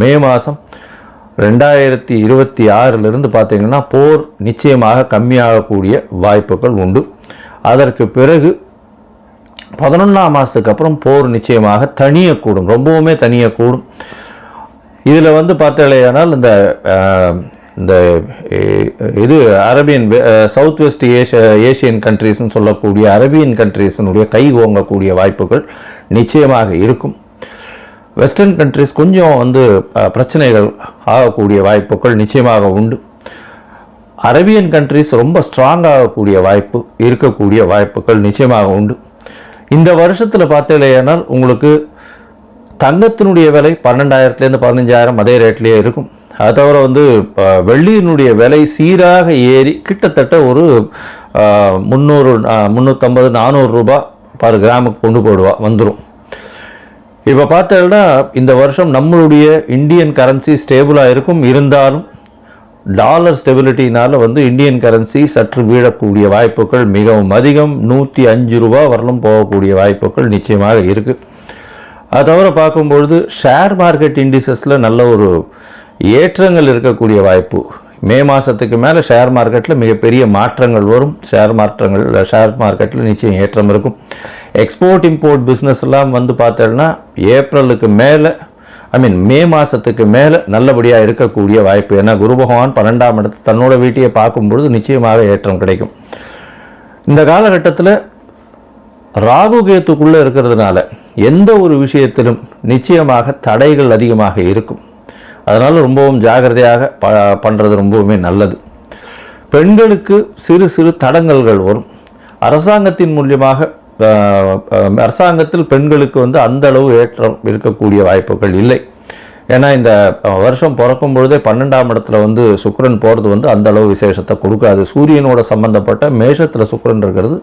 மே மாதம் 2026 பார்த்தீங்கன்னா போர் நிச்சயமாக கம்மியாகக்கூடிய வாய்ப்புகள் உண்டு. அதற்கு பிறகு 11ஆம் மாதத்துக்கு அப்புறம் போர் நிச்சயமாக தனியக்கூடும், ரொம்பவுமே தனியக்கூடும். இதில் பார்த்தேனால் இந்த இது அரேபியன், சவுத் வெஸ்ட் ஏஷியன் கண்ட்ரீஸ்ன்னு சொல்லக்கூடிய அரேபியன் கண்ட்ரீஸினுடைய கை ஓங்கக்கூடிய வாய்ப்புகள் நிச்சயமாக இருக்கும். வெஸ்டர்ன் கண்ட்ரீஸ் கொஞ்சம் பிரச்சனைகள் ஆகக்கூடிய வாய்ப்புகள் நிச்சயமாக உண்டு. அரேபியன் கண்ட்ரீஸ் ரொம்ப ஸ்ட்ராங் ஆகக்கூடிய வாய்ப்பு இருக்கக்கூடிய வாய்ப்புகள் நிச்சயமாக உண்டு. இந்த வருஷத்தில் பார்த்தேனால் உங்களுக்கு தங்கத்தினுடைய விலை 12,000 15,000 அதே ரேட்லேயே இருக்கும். அதை தவிர வெள்ளியினுடைய விலை சீராக ஏறி கிட்டத்தட்ட ஒரு 300, 350, 400 ரூபாய் பர் கிராமுக்கு கொண்டு வந்துடும். இப்போ பார்த்தோம்னா இந்த வருஷம் நம்மளுடைய இந்தியன் கரன்சி ஸ்டேபிளாக இருக்கும். இருந்தாலும் டாலர் ஸ்டெபிலிட்டினால வந்து இந்தியன் கரன்சி சற்று வீழக்கூடிய வாய்ப்புகள் மிகவும் அதிகம். 105 ரூபா வரலும் போகக்கூடிய வாய்ப்புகள் நிச்சயமாக இருக்குது. அது தவிர பார்க்கும்பொழுது ஷேர் மார்க்கெட் இண்டிசஸில் நல்ல ஒரு ஏற்றங்கள் இருக்கக்கூடிய வாய்ப்பு. மே மாதத்துக்கு மேலே ஷேர் மார்க்கெட்டில் மிகப்பெரிய மாற்றங்கள் வரும். ஷேர் மார்க்கெட்டில் நிச்சயம் ஏற்றம் இருக்கும். எக்ஸ்போர்ட் இம்போர்ட் பிஸ்னஸ்லாம் வந்து பார்த்தோன்னா ஏப்ரலுக்கு மேலே மே மாதத்துக்கு மேலே நல்லபடியாக இருக்கக்கூடிய வாய்ப்பு. ஏன்னா குரு பகவான் 12ஆம் இடத்து தன்னோட வீட்டையை பார்க்கும்பொழுது நிச்சயமாக ஏற்றம் கிடைக்கும். இந்த காலகட்டத்தில் ராகு கேத்துக்குள்ளே இருக்கிறதுனால எந்த ஒரு விஷயத்திலும் நிச்சயமாக தடைகள் அதிகமாக இருக்கும். அதனால் ரொம்பவும் ஜாகிரதையாக பண்ணுறது ரொம்பவுமே நல்லது. பெண்களுக்கு சிறு சிறு தடங்கல்கள் வரும். அரசாங்கத்தின் மூலியமாக அரசாங்கத்தில் பெண்களுக்கு வந்து அந்த அளவு ஏற்றம் இருக்கக்கூடிய வாய்ப்புகள் இல்லை. ஏன்னா இந்த வருஷம் பிறக்கும் பொழுதே 12ஆம் இடத்துல வந்து சுக்கிரன் போகிறது வந்து அந்த அளவு விசேஷத்தை கொடுக்காது. சூரியனோட சம்பந்தப்பட்ட மேஷத்தில் சுக்கிரன் இருக்கிறது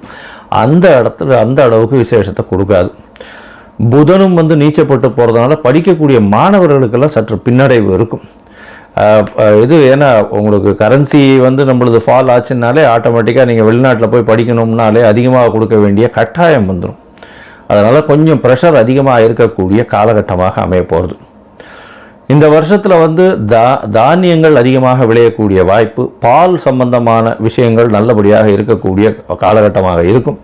அந்த இடத்துல அந்த அளவுக்கு விசேஷத்தை கொடுக்காது. புதனும் வந்து நீச்சப்பட்டு போகிறதுனால படிக்கக்கூடிய மாணவர்களுக்கெல்லாம் சற்று பின்னடைவு இருக்கும். இது ஏன்னா உங்களுக்கு கரன்சி வந்து நம்மளது ஃபால் ஆச்சுன்னாலே ஆட்டோமேட்டிக்காக நீங்கள் வெளிநாட்டில் போய் படிக்கணும்னாலே அதிகமாக கொடுக்க வேண்டிய கட்டாயம் வந்துடும். அதனால் கொஞ்சம் ப்ரெஷர் அதிகமாக இருக்கக்கூடிய காலகட்டமாக அமைய போகிறது. இந்த வருஷத்தில் வந்து தானியங்கள் அதிகமாக விளையக்கூடிய வாய்ப்பு, பால் சம்பந்தமான விஷயங்கள் நல்லபடியாக இருக்கக்கூடிய காலகட்டமாக இருக்கும்.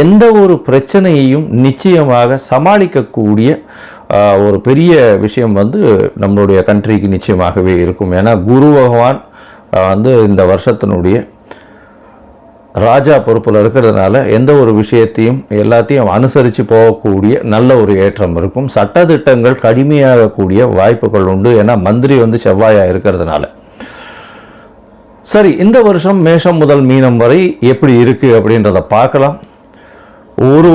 எந்த ஒரு பிரச்சனையையும் நிச்சயமாக சமாளிக்கக்கூடிய ஒரு பெரிய விஷயம் வந்து நம்மளுடைய கண்ட்ரிக்கு நிச்சயமாகவே இருக்கும். ஏன்னா குரு பகவான் வந்து இந்த வருஷத்தினுடைய ராஜா பொறுப்பில் இருக்கிறதுனால எந்த ஒரு விஷயத்தையும் எல்லாத்தையும் அனுசரித்து போகக்கூடிய நல்ல ஒரு ஏற்றம் இருக்கும். சட்டத்திட்டங்கள் கடுமையாகக்கூடிய வாய்ப்புகள் உண்டு. ஏன்னா மந்திரி வந்து செவ்வாயாக இருக்கிறதுனால. சரி, இந்த வருஷம் மேஷம் முதல் மீனம் வரை எப்படி இருக்குது அப்படின்றத பார்க்கலாம். ஒரு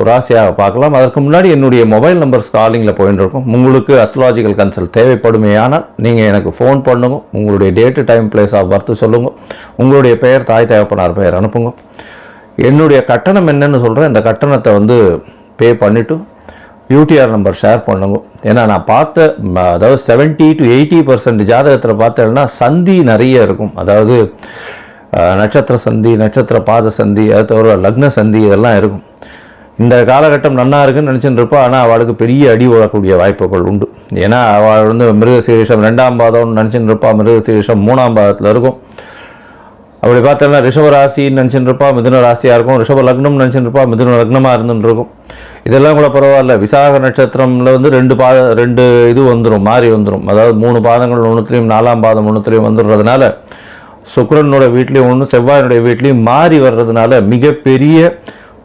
ராசியாக பார்க்கலாம். அதற்கு முன்னாடி என்னுடைய மொபைல் நம்பர் காலிங்கில் போயிட்டு இருக்கும். உங்களுக்கு அஸ்ட்ராலஜிக்கல் கன்சல்ட் தேவைப்படுமையானால் நீங்கள் எனக்கு ஃபோன் பண்ணுங்க. உங்களுடைய date time place of birth சொல்லுங்கள். உங்களுடைய பெயர் தாய் தகப்பனார் பெயர் அனுப்புங்க. என்னுடைய கட்டணம் என்னன்னு சொல்கிறேன். இந்த கட்டணத்தை வந்து பே பண்ணிவிட்டு யூடிஆர் நம்பர் ஷேர் பண்ணுங்க. ஏன்னா நான் பார்த்த அதாவது 70 to 80% ஜாதகத்தில் பார்த்தேன்னா சந்தி நிறைய இருக்கும். அதாவது நட்சத்திர சந்தி, நட்சத்திர பாத சந்தி, அது தவிர லக்ன சந்தி இதெல்லாம் இருக்கும். இந்த காலகட்டம் நன்னா இருக்குன்னு நினச்சிட்டு இருப்போம். ஆனால் அவளுக்கு பெரிய அடி வரக்கூடிய வாய்ப்புகள் உண்டு. ஏன்னா அவள் வந்து மிருகசீரிஷம் 2ஆம் பாதம்னு நினச்சிட்டு இருப்பா, மிருகசீரிஷம் 3ஆம் பாதத்தில் இருக்கும். அப்படி பார்த்தோம்னா ரிஷப ராசின்னு நினச்சிட்டு இருப்பா, மிதுன ராசியாக இருக்கும். ரிஷப லக்னம்னு நினச்சிட்டு இருப்பா, மிதுன லக்னமாக இருந்துட்டு இருக்கும். இதெல்லாம் கூட பரவாயில்ல. விசாக நட்சத்திரமில் வந்து 2 இது வந்துடும், மாறி வந்துடும். அதாவது 3 பாதங்கள் ஒன்றுத்துலேயும் 4ஆம் பாதம் ஒன்றுத்துலேயும் வந்துடுறதுனால சுக்கிரனோட வீட்லேயும் ஒன்று செவ்வாயினுடைய வீட்லேயும் மாறி வர்றதுனால மிகப்பெரிய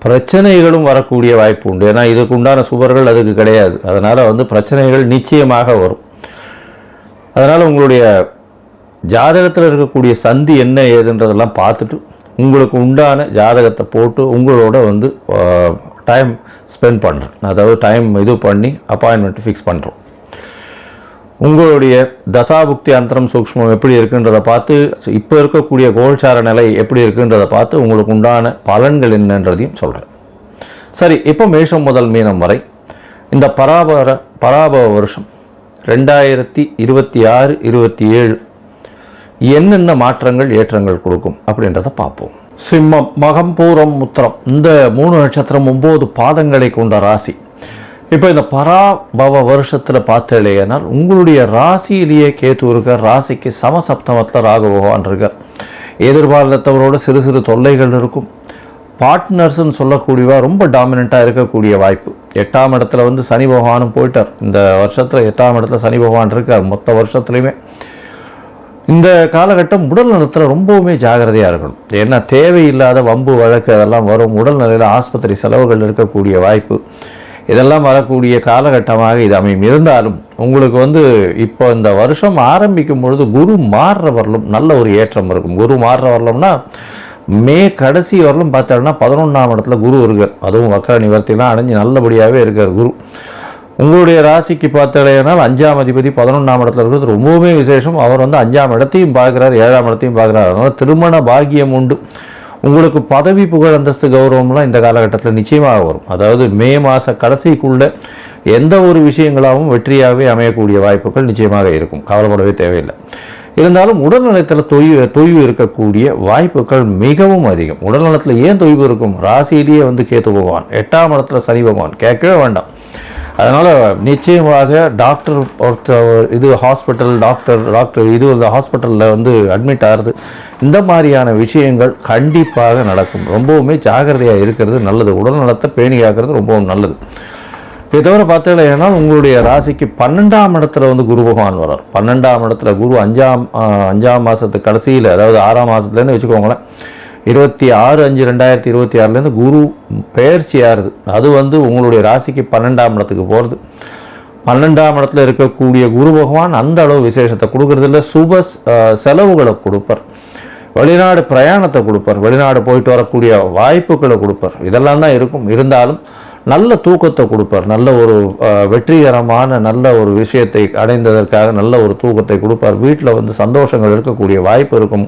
பிரச்சனைகளும் வரக்கூடிய வாய்ப்பு உண்டு. ஏன்னா இதுக்கு உண்டான சுவர்கள் அதுக்கு கிடையாது. அதனால் வந்து பிரச்சனைகள் நிச்சயமாக வரும். அதனால் உங்களுடைய ஜாதகத்தில் இருக்கக்கூடிய சந்தி என்ன ஏதுன்றதெல்லாம் பார்த்துட்டு உங்களுக்கு உண்டான ஜாதகத்தை போட்டு உங்களோட வந்து டைம் ஸ்பெண்ட் பண்ணுறேன். அதாவது டைம் இது பண்ணி அப்பாயின்மெண்ட் ஃபிக்ஸ் பண்ணுறோம். உங்களுடைய தசாபுக்தி அந்தரம் சூக்ஷ்மம் எப்படி இருக்குன்றதை பார்த்து, இப்போ இருக்கக்கூடிய கோல்சார நிலை எப்படி இருக்குன்றதை பார்த்து உங்களுக்கு உண்டான பலன்கள் என்னன்றதையும் சொல்கிறேன். சரி, இப்போ மேஷம் முதல் மீனம் வரை இந்த பராபவ வருஷம் 2026-27 என்னென்ன மாற்றங்கள் ஏற்றங்கள் கொடுக்கும் அப்படின்றத பார்ப்போம். சிம்மம், மகம், பூரம், உத்திரம் இந்த 3 நட்சத்திரம் 9 பாதங்களை கொண்ட ராசி. இப்போ இந்த பராபவ வருஷத்தில் பார்த்தேனால் உங்களுடைய ராசியிலேயே கேத்து இருக்கார். ராசிக்கு சமசப்தமத்தில் ராகு பகவான் இருக்கார். எதிர்பார்த்தவரோட சிறு சிறு தொல்லைகள் இருக்கும். பார்ட்னர்ஸ்ன்னு சொல்லக்கூடியவா ரொம்ப டாமினண்ட்டாக இருக்கக்கூடிய வாய்ப்பு. 8ஆம் இடத்துல வந்து சனி பகவானும் போயிட்டார். இந்த வருஷத்தில் 8ஆம் இடத்துல சனி பகவான் இருக்கார். மொத்த வருஷத்துலையுமே இந்த காலகட்டம் உடல் நலத்தில் ரொம்பவுமே ஜாகிரதையாக இருக்கணும். ஏன்னா தேவையில்லாத வம்பு வழக்கு அதெல்லாம் வரும். உடல் நிலையில் ஆஸ்பத்திரி செலவுகள் இருக்கக்கூடிய வாய்ப்பு இதெல்லாம் வரக்கூடிய காலகட்டமாக இது அமையும். இருந்தாலும் உங்களுக்கு வந்து இப்போ இந்த வருஷம் ஆரம்பிக்கும் பொழுது குரு மாறுற வரலும் நல்ல ஒரு ஏற்றம் இருக்கும். குரு மாறுற வரலும்னா மே கடைசி வரலும் பார்த்தோம்னா 11ஆம் இடத்துல குரு இருக்கார். அதுவும் வக்ர நிவர்த்திலாம் அடைஞ்சு நல்லபடியாகவே இருக்கார் குரு. உங்களுடைய ராசிக்கு பார்த்தடையினால் 5ஆம் அதிபதி 11ஆம் இடத்துல இருக்கிறது ரொம்பவுமே விசேஷம். அவர் வந்து 5ஆம் இடத்தையும் பார்க்குறார், 7ஆம் இடத்தையும் பார்க்குறார். அதனால் திருமண பாக்கியம் உண்டு. உங்களுக்கு பதவி புகழ் அந்தஸ்து கௌரவம்லாம் இந்த காலகட்டத்தில் நிச்சயமாக வரும். அதாவது மே மாத கடைசிக்குள்ளே எந்த ஒரு விஷயங்களாகவும் வெற்றியாகவே அமையக்கூடிய வாய்ப்புகள் நிச்சயமாக இருக்கும். கவலைப்படவே தேவையில்லை. இருந்தாலும் உடல்நலத்தில் தொய்வு இருக்கக்கூடிய வாய்ப்புகள் மிகவும் அதிகம். உடல்நலத்தில் ஏன் தொய்வு இருக்கும்? ராசியிலேயே வந்து கேத்து பகவான், 8ஆம் இடத்துல சனி பகவான், கேட்கவே வேண்டாம். அதனால் நிச்சயமாக டாக்டர் இது ஹாஸ்பிட்டல் டாக்டர் இது இந்த ஹாஸ்பிட்டலில் வந்து அட்மிட் ஆகிறது, இந்த மாதிரியான விஷயங்கள் கண்டிப்பாக நடக்கும். ரொம்பவுமே ஜாகிரதையாக இருக்கிறது நல்லது. உடல்நலத்தை பேணியாகிறது ரொம்பவும் நல்லது. இதை தவிர பார்த்தீங்கன்னா உங்களுடைய ராசிக்கு 12ஆம் இடத்துல வந்து குரு பகவான் வரார். 12ஆம் இடத்துல குரு அஞ்சாம் மாதத்து கடைசியில், அதாவது 6ஆம் மாதத்துலேருந்து வச்சுக்கோங்களேன், 26/5/2026 குரு பெயர்ச்சி ஆறுது. அது வந்து உங்களுடைய ராசிக்கு 12ஆம் இடத்துக்கு போகிறது. 12ஆம் இடத்துல இருக்கக்கூடிய குரு பகவான் அந்த அளவு விசேஷத்தை கொடுக்கறதில்ல. சுப செலவுகளை கொடுப்பார், வெளிநாடு பிரயாணத்தை கொடுப்பார், வெளிநாடு போயிட்டு வரக்கூடிய வாய்ப்புகளை கொடுப்பார். இதெல்லாம் தான் இருக்கும். இருந்தாலும் நல்ல தூக்கத்தை கொடுப்பார். நல்ல ஒரு வெற்றிகரமான நல்ல ஒரு விஷயத்தை அடைந்ததற்காக நல்ல ஒரு தூக்கத்தை கொடுப்பார். வீட்டில் வந்து சந்தோஷங்கள் இருக்கக்கூடிய வாய்ப்பு இருக்கும்.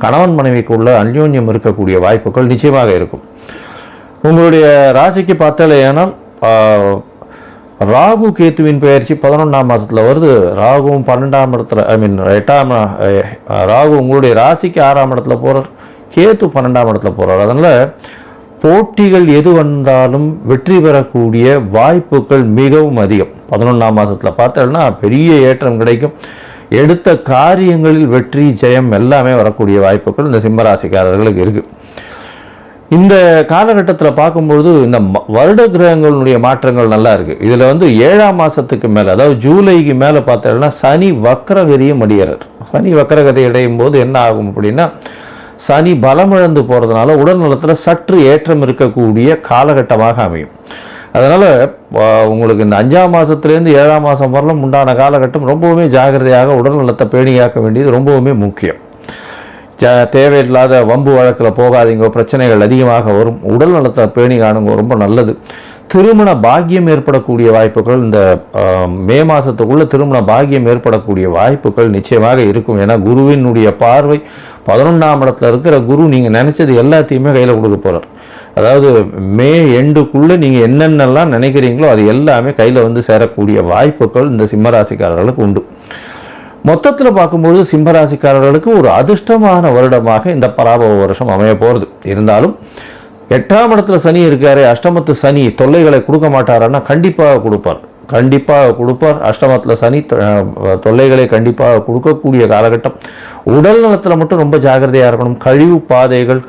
கணவன் மனைவிக்குள்ள அந்யோன்யம் இருக்கக்கூடிய வாய்ப்புகள் நிச்சயமாக இருக்கும். உங்களுடைய ராசிக்கு பார்த்தாலேயானால் ராகு கேத்துவின் பெயர்ச்சி 11ஆம் மாதத்தில் வருது. ராகுவும் 12ஆம் இடத்துல, ராகு உங்களுடைய ராசிக்கு 6ஆம் இடத்துல போகிறார், கேத்து 12ஆம் இடத்துல போகிறார். அதனால் போட்டிகள் எது வந்தாலும் வெற்றி பெறக்கூடிய வாய்ப்புகள் மிகவும் அதிகம். 11ஆம் மாதத்தில் பார்த்தோம்னா பெரிய ஏற்றம் கிடைக்கும். எடுத்த காரியங்களில் வெற்றி ஜெயம் எல்லாமே வரக்கூடிய வாய்ப்புகள் இந்த சிம்மராசிக்காரர்களுக்கு இருக்குது. இந்த காலகட்டத்தில் பார்க்கும்பொழுது இந்த வருட கிரகங்களுடைய மாற்றங்கள் நல்லா இருக்குது. இதில் வந்து 7ஆம் மாதத்துக்கு மேலே, அதாவது ஜூலைக்கு மேலே பார்த்தோம்னா சனி வக்ரகதியும் அடையிறார். சனி வக்ரகதி அடையும் போது என்ன ஆகும் அப்படின்னா, சனி பலமிழந்து போகிறதுனால உடல் நலத்தில் சற்று ஏற்றம் இருக்கக்கூடிய காலகட்டமாக அமையும். அதனால் உங்களுக்கு இந்த 5ஆம் மாதத்துலேருந்து 7ஆம் மாதம் வரலும் உண்டான காலகட்டம் ரொம்பவுமே ஜாகிரதையாக உடல் நலத்தை பேணியாக்க வேண்டியது ரொம்பவுமே முக்கியம். தேவையில்லாத வம்பு வழக்கில் போகாதீங்க, பிரச்சனைகள் அதிகமாக வரும். உடல் நலத்தை பேணி காணுங்க, ரொம்ப நல்லது. திருமண பாக்கியம் ஏற்படக்கூடிய வாய்ப்புகள் இந்த மே மாதத்துக்குள்ளே திருமண பாக்கியம் ஏற்படக்கூடிய வாய்ப்புகள் நிச்சயமாக இருக்கும். ஏன்னா குருவினுடைய பார்வை 11ஆம் இடத்துல இருக்கிற குரு நீங்கள் நினச்சது எல்லாத்தையுமே கையில் கொடுக்க போகிறார். அதாவது மே எண்டுக்குள்ளே நீங்கள் என்னென்னலாம் நினைக்கிறீங்களோ அது எல்லாமே கையில் வந்து சேரக்கூடிய வாய்ப்புகள் இந்த சிம்மராசிக்காரர்களுக்கு உண்டு. மொத்தத்தில் பார்க்கும்பொழுது சிம்மராசிக்காரர்களுக்கு ஒரு அதிர்ஷ்டமான வருடமாக இந்த பராபவ வருஷம் அமைய போகிறது. இருந்தாலும் 8ஆம் இடத்துல சனி இருக்காரு, அஷ்டமத்து சனி தொல்லைகளை கொடுக்க மாட்டாரான்னா கண்டிப்பாக கொடுப்பார். அஷ்டமத்தில் சனி தொல்லைகளை கண்டிப்பாக கொடுக்கக்கூடிய காலகட்டம். உடல் நலத்தில் மட்டும் ரொம்ப ஜாகிரதையாக இருக்கணும்.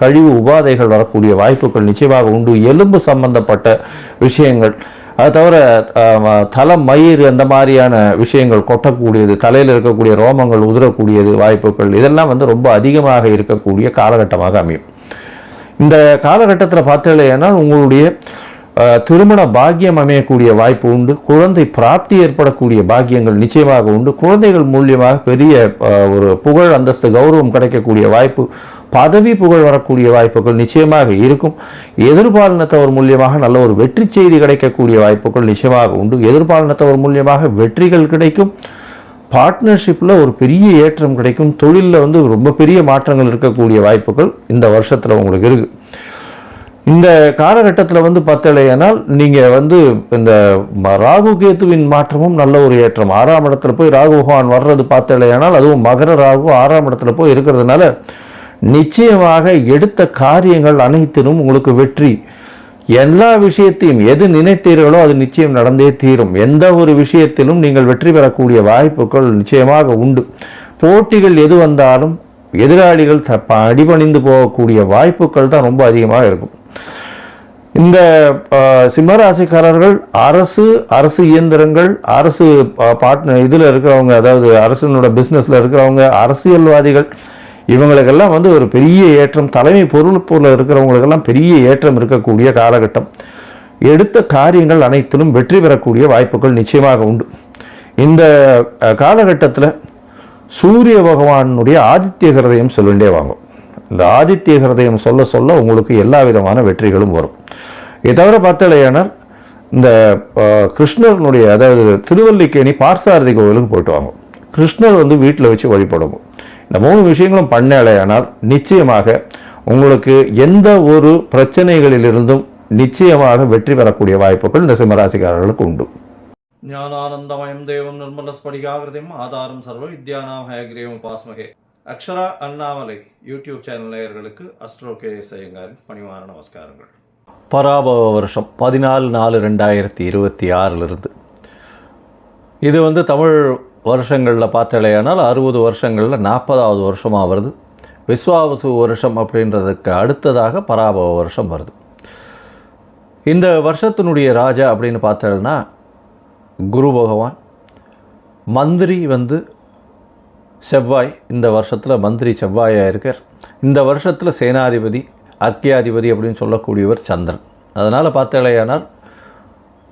கழிவு உபாதைகள் வரக்கூடிய வாய்ப்புகள் நிச்சயமாக உண்டு. எலும்பு சம்பந்தப்பட்ட விஷயங்கள், அது தவிர மயிர் அந்த மாதிரியான விஷயங்கள் கொட்டக்கூடியது, தலையில் இருக்கக்கூடிய ரோமங்கள் உதிரக்கூடியது வாய்ப்புகள், இதெல்லாம் வந்து ரொம்ப அதிகமாக இருக்கக்கூடிய காலகட்டமாக அமையும். இந்த காலகட்டத்தில் பார்த்தீங்கன்னா உங்களுடைய திருமண பாக்கியம் அமையக்கூடிய வாய்ப்பு உண்டு. குழந்தை பிராப்தி ஏற்படக்கூடிய பாக்கியங்கள் நிச்சயமாக உண்டு. குழந்தைகள் மூலியமாக பெரிய ஒரு புகழ் அந்தஸ்து கௌரவம் கிடைக்கக்கூடிய வாய்ப்பு, பதவி புகழ் வரக்கூடிய வாய்ப்புகள் நிச்சயமாக இருக்கும். எதிர்பாலினத்தவர் மூலியமாக நல்ல ஒரு வெற்றி செய்தி கிடைக்கக்கூடிய வாய்ப்புகள் நிச்சயமாக உண்டு. எதிர்பாலினத்தவர் மூலியமாக வெற்றிகள் கிடைக்கும். பார்ட்னர்ஷிப்பில் ஒரு பெரிய ஏற்றம் கிடைக்கும். தொழிலில் வந்து ரொம்ப பெரிய மாற்றங்கள் இருக்கக்கூடிய வாய்ப்புகள் இந்த வருஷத்தில் உங்களுக்கு இருக்குது. இந்த காலகட்டத்தில் வந்து பார்த்தலையானால் நீங்கள் வந்து இந்த ராகு கேத்துவின் மாற்றமும் நல்ல ஒரு ஏற்றம். 6ஆம் இடத்துல போய் ராகு பகவான் வர்றது பார்த்தலையானால், அதுவும் மகர ராகு 6ஆம் இடத்துல போய் இருக்கிறதுனால நிச்சயமாக எடுத்த காரியங்கள் அனைத்திலும் உங்களுக்கு வெற்றி. எல்லா விஷயத்தையும் எது நினைத்தீர்களோ அது நிச்சயம் நடந்தே தீரும். எந்த ஒரு விஷயத்திலும் நீங்கள் வெற்றி பெறக்கூடிய வாய்ப்புகள் நிச்சயமாக உண்டு. போட்டிகள் எது வந்தாலும் எதிராளிகள் அடிபணிந்து போகக்கூடிய வாய்ப்புகள் தான் ரொம்ப அதிகமாக இருக்கும். இந்த சிம்மராசிக்காரர்கள் அரசு இயந்திரங்கள், அரசு இதில் இருக்கிறவங்க, அதாவது அரசினோட பிஸ்னஸில் இருக்கிறவங்க, அரசியல்வாதிகள், இவங்களுக்கெல்லாம் வந்து ஒரு பெரிய ஏற்றம், தலைமை பொறுப்பில் இருக்கிறவங்களுக்கெல்லாம் பெரிய ஏற்றம் இருக்கக்கூடிய காலகட்டம். எடுத்த காரியங்கள் அனைத்திலும் வெற்றி பெறக்கூடிய வாய்ப்புகள் நிச்சயமாக உண்டு. இந்த காலகட்டத்தில் சூரிய பகவானுடைய ஆதித்ய ஹிருதயம் சொல்லிண்டே வாங்கும். இந்த ஆதித்ய ஹிருதயம் சொல்ல சொல்ல உங்களுக்கு எல்லா விதமான வெற்றிகளும் வரும். இதை தவிர பார்த்தலையானால் இந்த கிருஷ்ணனுடைய, அதாவது திருவல்லிக்கேணி பார்சாரதி கோவிலுக்கு போயிட்டு வாங்க. கிருஷ்ணர் வந்து வீட்டில் வச்சு வழிபடுவோம். இந்த 3 விஷயங்களும் பண்ணலையானால் நிச்சயமாக உங்களுக்கு எந்த ஒரு பிரச்சனைகளிலிருந்தும் நிச்சயமாக வெற்றி பெறக்கூடிய வாய்ப்புகள் இந்த சிம்மராசிக்காரர்களுக்கு உண்டு. ஞானானந்தமயம் தேவம் நிர்மலஸ்படிகாகிருதிம் ஆதாரம் சர்வ வித்யானாம் ஹயக்ரீவம் உபாஸ்மகே. அக்ஷரா அண்ணாமலை யூடியூப் சேனல் நேயர்களுக்கு அஸ்ட்ரோ கேஎஸ் ஐயங்காரின் பணிவான நமஸ்காரங்கள். பராபவ வருஷம் 14/4/2026 இது தமிழ் வருஷங்களில் பார்த்தலையானால் 60 வருஷங்களில் 40வது வருஷமாக வருது. விஸ்வாவசு வருஷம் அப்படின்றதுக்கு அடுத்ததாக பராபவ வருஷம் வருது. இந்த வருஷத்தினுடைய ராஜா அப்படின்னு பார்த்தோம்னா குரு பகவான். மந்திரி செவ்வாய். இந்த வருஷத்தில் மந்திரி செவ்வாயாக இருக்கார். இந்த வருஷத்தில் சேனாதிபதி அர்க்கியாதிபதி அப்படின்னு சொல்லக்கூடியவர் சந்திரன். அதனால் பார்த்தலையானால்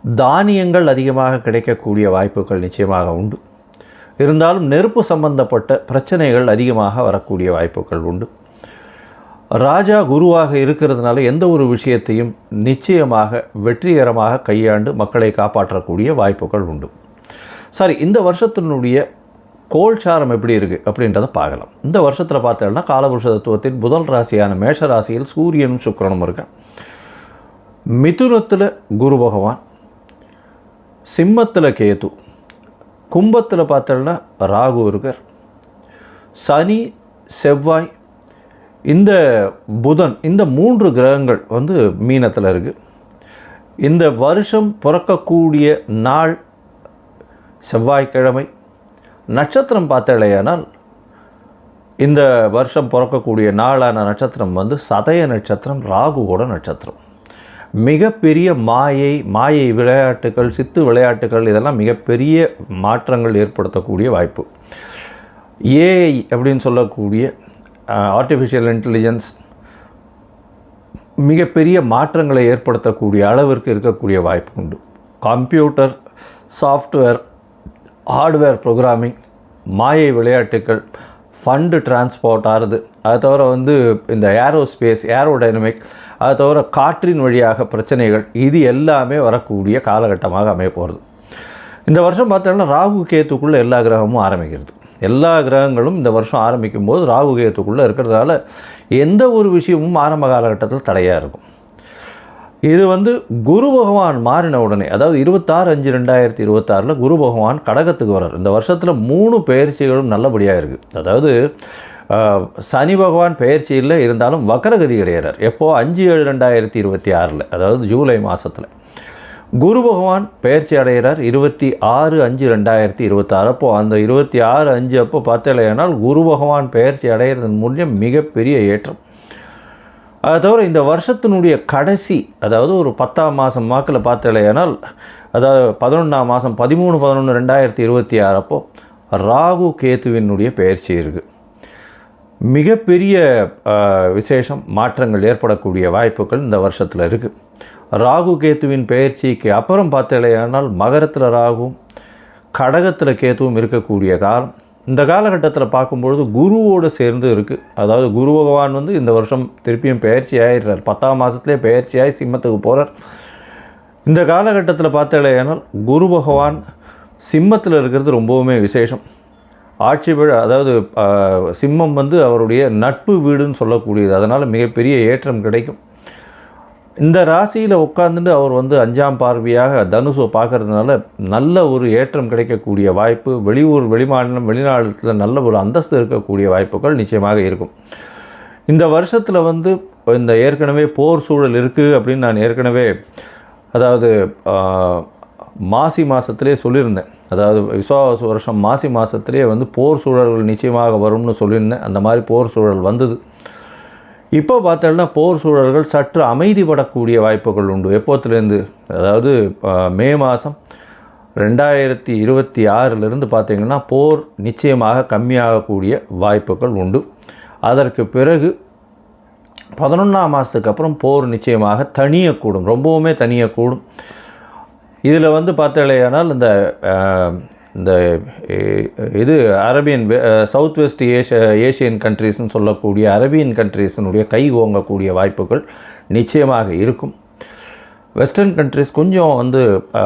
தானியங்கள் அதிகமாக கிடைக்கக்கூடிய வாய்ப்புகள் நிச்சயமாக உண்டு. இருந்தாலும் நெருப்பு சம்பந்தப்பட்ட பிரச்சனைகள் அதிகமாக வரக்கூடிய வாய்ப்புகள் உண்டு. ராஜா குருவாக இருக்கிறதுனால எந்த ஒரு விஷயத்தையும் நிச்சயமாக வெற்றிகரமாக கையாண்டு மக்களை காப்பாற்றக்கூடிய வாய்ப்புகள் உண்டு. சரி, இந்த வருஷத்தினுடைய கோல்சாரம் எப்படி இருக்குது அப்படின்றத பார்க்கலாம். இந்த வருஷத்தில் பார்த்தோம்னா காலபுருஷ தத்துவத்தின் முதல் ராசியான மேஷ ராசியில் சூரியனும் சுக்கிரனும் இருக்கான். மிதுனத்தில் குரு பகவான், சிம்மத்தில் கேது, கும்பத்தில் பார்த்தோம்னா ராகு இருக்கார். சனி, செவ்வாய், இந்த புதன், இந்த 3 கிரகங்கள் மீனத்தில் இருக்குது. இந்த வருஷம் பிறக்கக்கூடிய நாள் செவ்வாய்க்கிழமை. நட்சத்திரம் பார்த்தலையானால் இந்த வருஷம் பிறக்கக்கூடிய நாளான நட்சத்திரம் சதய நட்சத்திரம், ராகுவோட நட்சத்திரம். மிகப்பெரிய மாயை விளையாட்டுகள், சித்து விளையாட்டுகள், இதெல்லாம் மிகப்பெரிய மாற்றங்கள் ஏற்படுத்தக்கூடிய வாய்ப்பு. ஏஐ அப்படின்னு சொல்லக்கூடிய ஆர்டிஃபிஷியல் இன்டெலிஜென்ஸ் மிகப்பெரிய மாற்றங்களை ஏற்படுத்தக்கூடிய அளவிற்கு இருக்கக்கூடிய வாய்ப்பு உண்டு. கம்ப்யூட்டர், சாஃப்ட்வேர், ஹார்ட்வேர் ப்ரோக்ராமிங், மாயை விளையாட்டுகள், ஃபண்டு டிரான்ஸ்போர்ட் ஆகுது. அதை தவிர இந்த ஏரோஸ்பேஸ், ஏரோடைனமிக், அதை தவிர காற்றின் வழியாக பிரச்சனைகள், இது எல்லாமே வரக்கூடிய காலகட்டமாக அமைய போகிறது. இந்த வருஷம் பார்த்தோம்னா ராகு கேத்துக்குள்ளே எல்லா கிரகமும் ஆரம்பிக்கிறது. எல்லா கிரகங்களும் இந்த வருஷம் ஆரம்பிக்கும் போது ராகு கேத்துக்குள்ளே இருக்கிறதால எந்த ஒரு விஷயமும் ஆரம்ப காலகட்டத்தில் தடையாக இருக்கும். இது குரு பகவான் மாறின உடனே, அதாவது 26/5/2026 குரு பகவான் கடகத்துக்கு வர்றார். இந்த வருஷத்தில் 3 பெயர்ச்சிகளும் நல்லபடியாக இருக்குது. அதாவது சனி பகவான் பெயர்ச்சியில் இருந்தாலும் வக்கரகதி கிடையாது. எப்போது 5/7/2026, அதாவது ஜூலை மாதத்தில் குரு பகவான் பெயர்ச்சி அடைகிறார். 26/5/2026 அப்போது அந்த 26/5 அப்போ பார்த்தலையானால் குரு பகவான் பெயர்ச்சி அடைகிறதன் மூலம் மிகப்பெரிய ஏற்றம். அதை தவிர இந்த வருஷத்தினுடைய கடைசி, அதாவது ஒரு 10ஆம் மாதம் வாக்கில் பார்த்தலையானால், அதாவது 11ஆம் மாதம் 13/11/2026 அப்போது ராகு கேத்துவினுடைய பெயர்ச்சி இருக்குது. மிகப்பெரிய விசேஷம், மாற்றங்கள் ஏற்படக்கூடிய வாய்ப்புகள் இந்த வருஷத்தில் இருக்குது. ராகு கேத்துவின் பெயர்ச்சிக்கு அப்புறம் பார்த்தலையானால் மகரத்தில் ராகுவும் கடகத்தில் கேத்துவும் இருக்கக்கூடிய காலம். இந்த காலகட்டத்தில் பார்க்கும்பொழுது குருவோடு சேர்ந்து இருக்குது. அதாவது குரு பகவான் இந்த வருஷம் திருப்பியும் பெயர்ச்சி ஆகிடுறார். 10ஆம் மாதத்துலேயே பெயர்ச்சியாகி சிம்மத்துக்கு போகிறார். இந்த காலகட்டத்தில் பார்த்தலையானால் குரு பகவான் சிம்மத்தில் இருக்கிறது ரொம்பவுமே விசேஷம். ஆட்சி விழா, அதாவது சிம்மம் அவருடைய நட்பு வீடுன்னு சொல்லக்கூடியது. அதனால் மிகப்பெரிய ஏற்றம் கிடைக்கும். இந்த ராசியில் உட்கார்ந்துட்டு அவர் 5ஆம் பார்வையாக தனுசை பார்க்கறதுனால நல்ல ஒரு ஏற்றம் கிடைக்கக்கூடிய வாய்ப்பு. வெளியூர், வெளிமாநிலம், வெளிநாட்டில் நல்ல ஒரு அந்தஸ்து இருக்கக்கூடிய வாய்ப்புகள் நிச்சயமாக இருக்கும். இந்த வருஷத்தில் இந்த ஏற்கனவே போர் சூழல் இருக்குது அப்படின்னு நான் ஏற்கனவே, அதாவது மாசி மாதத்திலே சொல்லியிருந்தேன். அதாவது விஸ்வாவசு வருஷம் மாசி மாதத்திலே போர் சூழல்கள் நிச்சயமாக வரும்னு சொல்லியிருந்தேன். அந்த மாதிரி போர் சூழல் வந்தது. இப்போ பார்த்தோம்னா போர் சூழல்கள் சற்று அமைதிப்படக்கூடிய வாய்ப்புகள் உண்டு. எப்போத்துலேருந்து, அதாவது மே மாதம் 2026 பார்த்திங்கன்னா போர் நிச்சயமாக கம்மியாகக்கூடிய வாய்ப்புகள் உண்டு. அதற்கு பிறகு 11ஆம் மாதத்துக்கு அப்புறம் போர் நிச்சயமாக தணியக்கூடும், ரொம்பவுமே தணியக்கூடும். இதில் பார்த்தலையானால் இந்த இது அரேபியன், சவுத் வெஸ்ட் ஏஷியன் கண்ட்ரீஸ்ன்னு சொல்லக்கூடிய அரேபியன் கண்ட்ரீஸினுடைய கை ஓங்கக்கூடிய வாய்ப்புகள் நிச்சயமாக இருக்கும். வெஸ்டர்ன் கண்ட்ரீஸ் கொஞ்சம்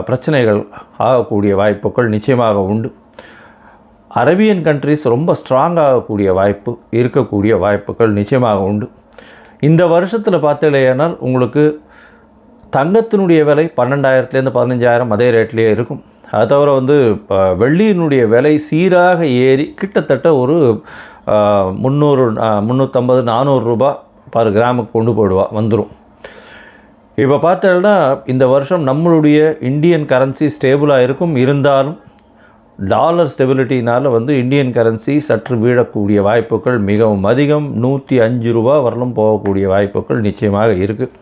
பிரச்சனைகள் ஆகக்கூடிய வாய்ப்புகள் நிச்சயமாக உண்டு. அரேபியன் கண்ட்ரீஸ் ரொம்ப ஸ்ட்ராங்காகக்கூடிய வாய்ப்பு இருக்கக்கூடிய வாய்ப்புகள் நிச்சயமாக உண்டு. இந்த வருஷத்தில் பார்த்தலையானால் உங்களுக்கு தங்கத்தினுடைய விலை 12,000 15,000 அதே ரேட்லேயே இருக்கும். அது தவிர வந்து வெள்ளியினுடைய விலை சீராக ஏறி கிட்டத்தட்ட ஒரு 350 400 ரூபா பர் கிராமுக்கு கொண்டு போயிடுவா வந்துடும். இப்போ பார்த்தோன்னா இந்த வருஷம் நம்மளுடைய இந்தியன் கரன்சி ஸ்டேபிளாக இருக்கும். இருந்தாலும் டாலர் ஸ்டெபிலிட்டினால் வந்து இந்தியன் கரன்சி சற்று வீழக்கூடிய வாய்ப்புகள் மிகவும் அதிகம். 105 ரூபா வரலும் போகக்கூடிய வாய்ப்புகள் நிச்சயமாக இருக்குது.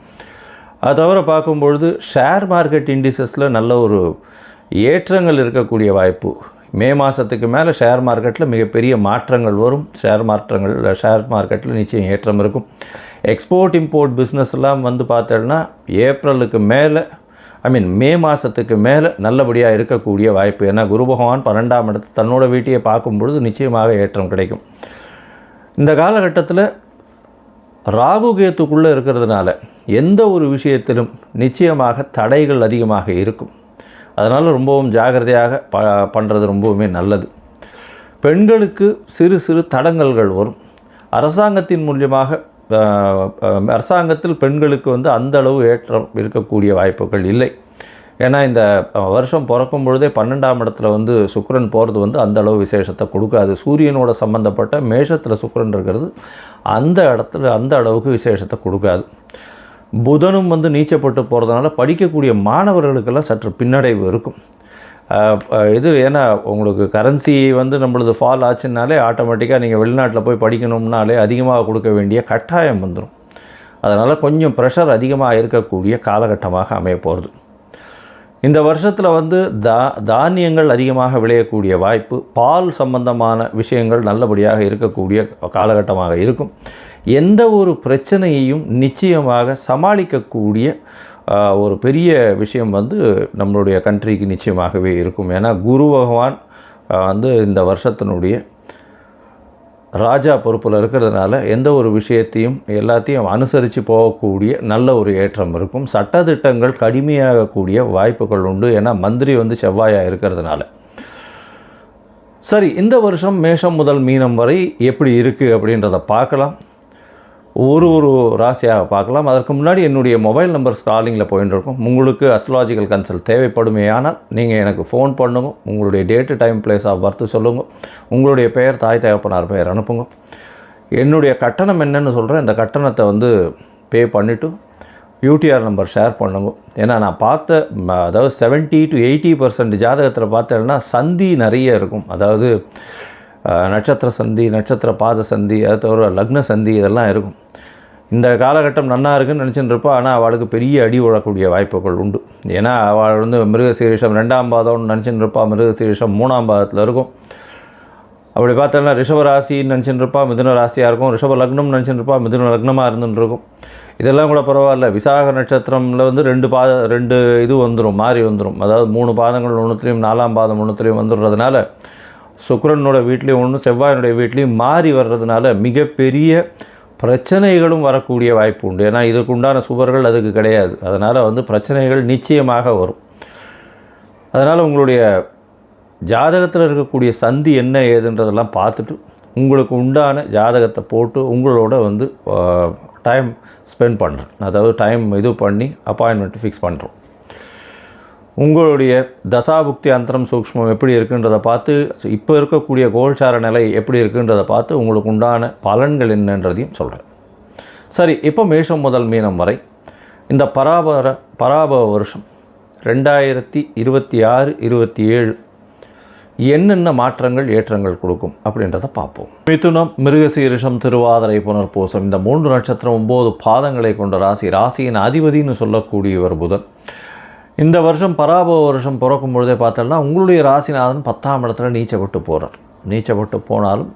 அது தவிர பார்க்கும்பொழுது ஷேர் மார்க்கெட் இண்டிசஸில் நல்ல ஒரு ஏற்றங்கள் இருக்கக்கூடிய வாய்ப்பு. மே மாதத்துக்கு மேலே ஷேர் மார்க்கெட்டில் மிகப்பெரிய மாற்றங்கள் வரும். ஷேர் மார்க்கெட்டில் நிச்சயம் ஏற்றம் இருக்கும். எக்ஸ்போர்ட் இம்போர்ட் பிஸ்னஸ்லாம் வந்து பார்த்தோன்னா ஏப்ரலுக்கு மேலே மே மாதத்துக்கு மேலே நல்லபடியாக இருக்கக்கூடிய வாய்ப்பு. ஏன்னா குரு பகவான் 12ஆம் இடத்து தன்னோட வீட்டையை பார்க்கும்பொழுது நிச்சயமாக ஏற்றம் கிடைக்கும். இந்த காலகட்டத்தில் ராகு கேத்துக்குள்ளே இருக்கிறதுனால எந்த ஒரு விஷயத்திலும் நிச்சயமாக தடைகள் அதிகமாக இருக்கும். அதனால் ரொம்பவும் ஜாகிரதையாக பண்ணுறது ரொம்பவுமே நல்லது. பெண்களுக்கு சிறு சிறு தடங்கல்கள் வரும். அரசாங்கத்தின் மூலியமாக அரசாங்கத்தில் பெண்களுக்கு வந்து அந்த அளவு ஏற்றம் இருக்கக்கூடிய வாய்ப்புகள் இல்லை. ஏன்னா இந்த வருஷம் பிறக்கும் பொழுதே 12ஆம் இடத்துல வந்து சுக்கிரன் போகிறது வந்து அந்த அளவு விசேஷத்தை கொடுக்காது. சூரியனோட சம்பந்தப்பட்ட மேஷத்தில் சுக்கிரன் இருக்கிறது அந்த இடத்துல அந்த அளவுக்கு விசேஷத்தை கொடுக்காது. புதனும் வந்து நீச்சப்பட்டு போகிறதுனால படிக்கக்கூடிய மாணவர்களுக்கெல்லாம் சற்று பின்னடைவு இருக்கும். இது ஏன்னா உங்களுக்கு கரன்சி வந்து நம்மளது ஃபால் ஆச்சுன்னாலே ஆட்டோமேட்டிக்காக நீங்கள் வெளிநாட்டில் போய் படிக்கணும்னாலே அதிகமாக கொடுக்க வேண்டிய கட்டாயம் வந்துடும். அதனால் கொஞ்சம் ப்ரெஷர் அதிகமாக இருக்கக்கூடிய காலகட்டமாக அமைய போகிறது. இந்த வருஷத்தில் வந்து தானியங்கள் அதிகமாக விளையக்கூடிய வாய்ப்பு, பால் சம்பந்தமான விஷயங்கள் நல்லபடியாக இருக்கக்கூடிய காலகட்டமாக இருக்கும். எந்த ஒரு பிரச்சனையையும் நிச்சயமாக சமாளிக்கக்கூடிய ஒரு பெரிய விஷயம் வந்து நம்மளுடைய கண்ட்ரிக்கு நிச்சயமாகவே இருக்கும். ஏன்னா குரு பகவான் வந்து இந்த வருஷத்தினுடைய ராஜா பொறுப்பில் இருக்கிறதுனால எந்த ஒரு விஷயத்தையும் எல்லாத்தையும் அனுசரித்து போகக்கூடிய நல்ல ஒரு ஏற்றம் இருக்கும். சட்டத்திட்டங்கள் கடுமையாகக்கூடிய வாய்ப்புகள் உண்டு. ஏன்னா மந்திரி வந்து செவ்வாயாக இருக்கிறதுனால. சரி, இந்த வருஷம் மேஷம் முதல் மீனம் வரை எப்படி இருக்குது அப்படின்றத பார்க்கலாம். ஒரு ராசியாக பார்க்கலாம். அதற்கு முன்னாடி என்னுடைய மொபைல் நம்பர் ஸ்க்ராலிங்கில் போயின்னு இருக்கும். உங்களுக்கு அஸ்ட்ராலஜிக்கல் கன்சல்ட் தேவைப்படுமேயானால் நீங்கள் எனக்கு ஃபோன் பண்ணுங்க. உங்களுடைய date time place of birth சொல்லுங்க. உங்களுடைய பெயர் தாய் தகப்பனார் பெயர் அனுப்புங்க. என்னுடைய கட்டணம் என்னன்னு சொல்கிறேன். இந்த கட்டணத்தை வந்து பே பண்ணிவிட்டு யூடிஆர் நம்பர் ஷேர் பண்ணுங்க. ஏன்னா நான் பார்த்த அதாவது 70 to 80% ஜாதகத்தில் பார்த்தேன்னா சந்தி நிறைய இருக்கும். அதாவது நட்சத்திர சந்தி, நட்சத்திர பாத சந்தி, அது தவிர லக்ன சந்தி இதெல்லாம் இருக்கும். இந்த காலகட்டம் நன்னா இருக்குன்னு நினச்சின்னு இருப்பா. ஆனால் அவளுக்கு பெரிய அடி விழக்கூடிய வாய்ப்புகள் உண்டு. ஏன்னா அவள் வந்து மிருகசீரிஷம் 2ஆம் பாதம்னு நினச்சின்னு இருப்பா. மிருகசீரிஷம் 3ஆம் பாதத்தில் இருக்கும். அப்படி பார்த்தோன்னா ரிஷப ராசின்னு நினச்சின்னு இருப்பா, மிதுன ராசியாக இருக்கும். ரிஷப லக்னம்னு நினச்சின்னு இருப்பா, மிதுன லக்னமாக இருந்துன்னு இருக்கும். இதெல்லாம் கூட பரவாயில்ல. விசாக நட்சத்திரமில் வந்து 2 இது வந்துடும், மாறி வந்துடும். அதாவது 3 பாதங்கள் ஒன்றுத்துலேயும் 4ஆம் பாதம் ஒன்றுத்துலேயும் வந்துடுறதுனால சுக்கிரனோட வீட்லேயும் ஒன்று செவ்வாயினுடைய வீட்லேயும் மாறி வர்றதுனால மிகப்பெரிய பிரச்சனைகளும் வரக்கூடிய வாய்ப்பு உண்டு. ஏன்னா இதுக்கு உண்டான சுவர்கள் அதுக்கு கிடையாது. அதனால் வந்து பிரச்சனைகள் நிச்சயமாக வரும். அதனால் உங்களுடைய ஜாதகத்தில் இருக்கக்கூடிய சந்தி என்ன ஏதுன்றதெல்லாம் பார்த்துட்டு உங்களுக்கு உண்டான ஜாதகத்தை போட்டு உங்களோட வந்து டைம் ஸ்பெண்ட் பண்ணுறேன். அதாவது டைம் இது பண்ணி அப்பாயின்மெண்ட் ஃபிக்ஸ் பண்ணுறோம். உங்களுடைய தசாபுக்தி அந்தரம் சூக்ஷ்மம் எப்படி இருக்குன்றதை பார்த்து, இப்போ இருக்கக்கூடிய கோல்சார நிலை எப்படி இருக்குன்றதை பார்த்து உங்களுக்கு உண்டான பலன்கள் என்னன்றதையும் சொல்கிறேன். சரி, இப்போ மேஷம் முதல் மீனம் வரை இந்த பராபவ வருஷம் 2026-27 என்னென்ன மாற்றங்கள் ஏற்றங்கள் கொடுக்கும் அப்படின்றத பார்ப்போம். மிதுனம், மிருகசீரிஷம், திருவாதிரை, புனர்பூசம் இந்த 3 நட்சத்திரம் 9 பாதங்களை கொண்ட ராசியின் அதிபதினு சொல்லக்கூடியவர் புதன். இந்த வருஷம் பராபவ வருஷம் பிறக்கும் பொழுதே பார்த்தோம்னா உங்களுடைய ராசிநாதன் 10ஆம் இடத்துல நீச்சப்பட்டு போகிறார். நீச்சப்பட்டு போனாலும்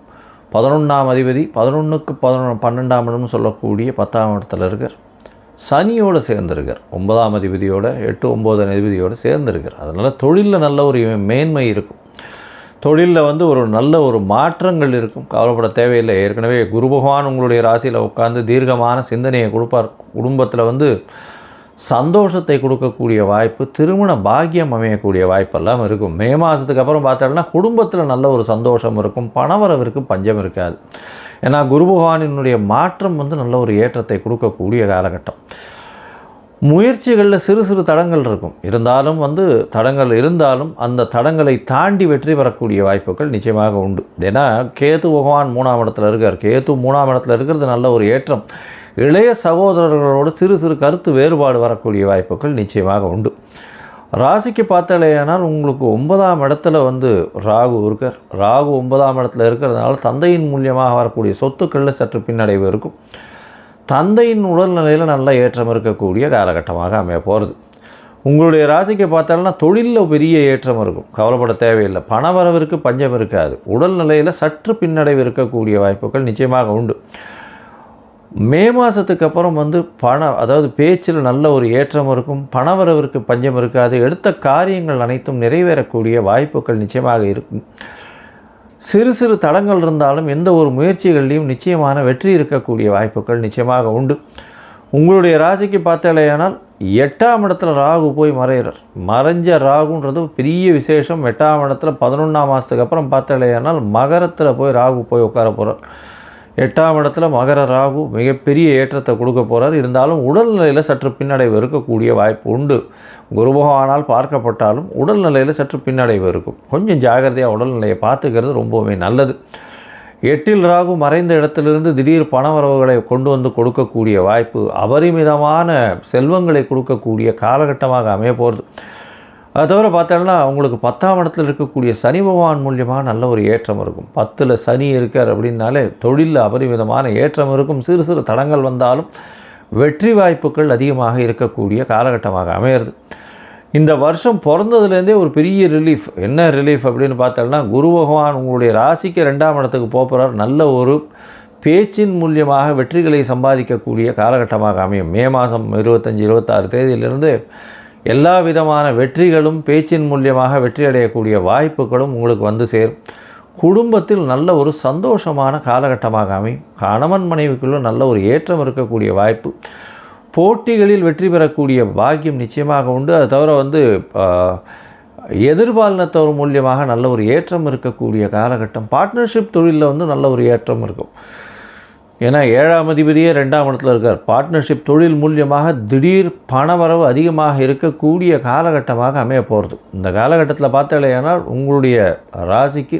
11ஆம் அதிபதி 11க்கு 12ஆம் இடம்னு சொல்லக்கூடிய 10ஆம் இடத்துல இருக்கார். சனியோடு சேர்ந்துருக்கார். 9ஆம் அதிபதியோட 8-9 அதிபதியோடு சேர்ந்துருக்கார். அதனால் தொழிலில் நல்ல ஒரு மேன்மை இருக்கும். தொழிலில் வந்து ஒரு நல்ல ஒரு மாற்றங்கள் இருக்கும். கவலைப்பட தேவையில்லை. ஏற்கனவே குரு பகவான் உங்களுடைய ராசியில் உட்கார்ந்து தீர்க்கமான சிந்தனையை கொடுப்பார். குடும்பத்தில் வந்து சந்தோஷத்தை கொடுக்கக்கூடிய வாய்ப்பு, திருமண பாக்கியம் அமையக்கூடிய வாய்ப்பெல்லாம் இருக்கும். மே மாதத்துக்கு அப்புறம் பார்த்தோம்னா குடும்பத்தில் நல்ல ஒரு சந்தோஷம் இருக்கும். பணவரவிற்கு பஞ்சம் இருக்காது. ஏன்னா குரு பகவானினுடைய மாற்றம் வந்து நல்ல ஒரு ஏற்றத்தை கொடுக்கக்கூடிய காலகட்டம். முயற்சிகளில் சிறு சிறு தடங்கள் இருக்கும், இருந்தாலும் தடங்கள் இருந்தாலும் அந்த தடங்களை தாண்டி வெற்றி பெறக்கூடிய வாய்ப்புகள் நிச்சயமாக உண்டு. ஏன்னா கேது பகவான் 3ஆம் இடத்துல இருக்கார். கேது 3ஆம் இடத்துல இருக்கிறது நல்ல ஒரு ஏற்றம். இளைய சகோதரர்களோடு சிறு சிறு கருத்து வேறுபாடு வரக்கூடிய வாய்ப்புகள் நிச்சயமாக உண்டு. ராசிக்கு பார்த்தாலேயானால் உங்களுக்கு 9ஆம் இடத்துல ராகு இருக்கார். ராகு 9ஆம் இடத்துல இருக்கிறதுனால தந்தையின் மூலியமாக வரக்கூடிய சொத்துக்களில் சற்று பின்னடைவு இருக்கும். தந்தையின் உடல்நிலையில் நல்ல ஏற்றம் இருக்கக்கூடிய காலகட்டமாக அமைய போகிறது. உங்களுடைய ராசிக்கு பார்த்தாலும் தொழிலில் பெரிய ஏற்றம் இருக்கும், கவலைப்பட தேவையில்லை. பணவரவிற்கு பஞ்சம் இருக்காது. உடல்நிலையில் சற்று பின்னடைவு இருக்கக்கூடிய வாய்ப்புகள் நிச்சயமாக உண்டு. மே மாதத்துக்கு அப்புறம் அதாவது பேச்சில் நல்ல ஒரு ஏற்றம் இருக்கும், பணவரவிற்கு பஞ்சம் இருக்காது. எடுத்த காரியங்கள் அனைத்தும் நிறைவேறக்கூடிய வாய்ப்புகள் நிச்சயமாக இருக்கும். சிறு சிறு தடங்கள் இருந்தாலும் எந்த ஒரு முயற்சிகள்லையும் நிச்சயமான வெற்றி இருக்கக்கூடிய வாய்ப்புகள் நிச்சயமாக உண்டு. உங்களுடைய ராசிக்கு பார்த்தாலேயானால் 8ஆம் இடத்துல ராகு போய் மறைகிறார். மறைஞ்ச ராகுன்றது பெரிய விசேஷம். 8ஆம் இடத்துல 11ஆம் மாதத்துக்கு அப்புறம் பார்த்தாலேயானால் மகரத்தில் போய் ராகு போய் உட்கார போகிறார். 8ஆம் இடத்துல மகர ராகு மிகப்பெரிய ஏற்றத்தை கொடுக்க போகிறார். இருந்தாலும் உடல்நிலையில் சற்று பின்னடைவு இருக்கக்கூடிய வாய்ப்பு உண்டு. குரு பகவானால் பார்க்கப்பட்டாலும் உடல்நிலையில் சற்று பின்னடைவு இருக்கும். கொஞ்சம் ஜாகிரதையாக உடல்நிலையை பார்த்துக்கிறது ரொம்பவுமே நல்லது. 8இல் ராகு மறைந்த இடத்திலிருந்து திடீர் பணவரவுகளை கொண்டு கொடுக்கக்கூடிய வாய்ப்பு, அபரிமிதமான செல்வங்களை கொடுக்கக்கூடிய காலகட்டமாக அமைய போகிறது. அது தவிர பார்த்தோம்னா உங்களுக்கு 10ஆம் இடத்துல இருக்கக்கூடிய சனி பகவான் மூலியமாக நல்ல ஒரு ஏற்றம் இருக்கும். 10ல் சனி இருக்கார் அப்படின்னாலே தொழிலில் அபரிமிதமான ஏற்றம் இருக்கும். சிறு சிறு தடங்கள் வந்தாலும் வெற்றி வாய்ப்புகள் அதிகமாக இருக்கக்கூடிய காலகட்டமாக அமையிறது. இந்த வருஷம் பிறந்ததுலேருந்தே ஒரு பெரிய ரிலீஃப். என்ன ரிலீஃப் அப்படின்னு பார்த்தோம்னா குரு பகவான் உங்களுடைய ராசிக்கு 2ஆம் இடத்துக்கு போகிறார். நல்ல ஒரு பேச்சின் மூலியமாக வெற்றிகளை சம்பாதிக்கக்கூடிய காலகட்டமாக அமையும். மே மாதம் 25, 26 தேதியிலிருந்து எல்லா விதமான வெற்றிகளும் பேச்சின் மூலியமாக வெற்றி அடையக்கூடிய வாய்ப்புகளும் உங்களுக்கு சேரும். குடும்பத்தில் நல்ல ஒரு சந்தோஷமான காலகட்டமாக அமையும். கணவன் மனைவிக்குள்ள நல்ல ஒரு ஏற்றம் இருக்கக்கூடிய வாய்ப்பு, போட்டிகளில் வெற்றி பெறக்கூடிய பாக்கியம் நிச்சயமாக உண்டு. அது தவிர எதிர்பாலினத்தவர் மூலியமாக நல்ல ஒரு ஏற்றம் இருக்கக்கூடிய காலகட்டம். பார்ட்னர்ஷிப் தொழிலில் நல்ல ஒரு ஏற்றம் இருக்கும். ஏன்னா 7ஆம் அதிபதியே 2ஆம் இடத்துல இருக்கார். பார்ட்னர்ஷிப் தொழில் மூலியமாக திடீர் பணவரவு அதிகமாக இருக்கக்கூடிய காலகட்டமாக அமைய போகிறது. இந்த காலகட்டத்தில் பார்த்தாலேயானால் உங்களுடைய ராசிக்கு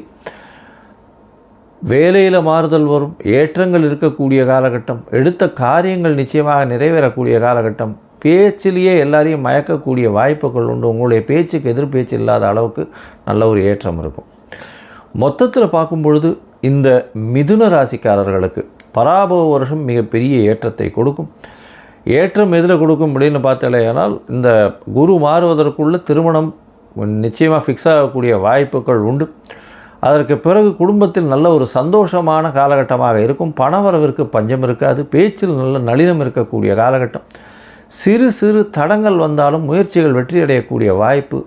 வேலையில் மாறுதல் வரும், ஏற்றங்கள் இருக்கக்கூடிய காலகட்டம், எடுத்த காரியங்கள் நிச்சயமாக நிறைவேறக்கூடிய காலகட்டம், பேச்சிலேயே எல்லாரையும் மயக்கக்கூடிய வாய்ப்புகள் உண்டு. உங்களுடைய பேச்சுக்கு எதிர்பேச்சு இல்லாத அளவுக்கு நல்ல ஒரு ஏற்றம் இருக்கும். மொத்தத்தில் பார்க்கும் பொழுது இந்த மிதுன ராசிக்காரர்களுக்கு பராபவ வருஷம் மிகப்பெரிய ஏற்றத்தை கொடுக்கும். ஏற்றம் எதில் கொடுக்கும் அப்படின்னு பார்த்தாலேயானால் இந்த குரு மாறுவதற்குள்ள திருமணம் நிச்சயமாக ஃபிக்ஸ் ஆகக்கூடிய வாய்ப்புகள் உண்டு. அதற்கு பிறகு குடும்பத்தில் நல்ல ஒரு சந்தோஷமான காலகட்டமாக இருக்கும். பணவரவிற்கு பஞ்சம் இருக்காது. பேச்சில் நல்ல நளினம் இருக்கக்கூடிய காலகட்டம். சிறு சிறு தடங்கள் வந்தாலும் முயற்சிகள் வெற்றி அடையக்கூடிய வாய்ப்பு.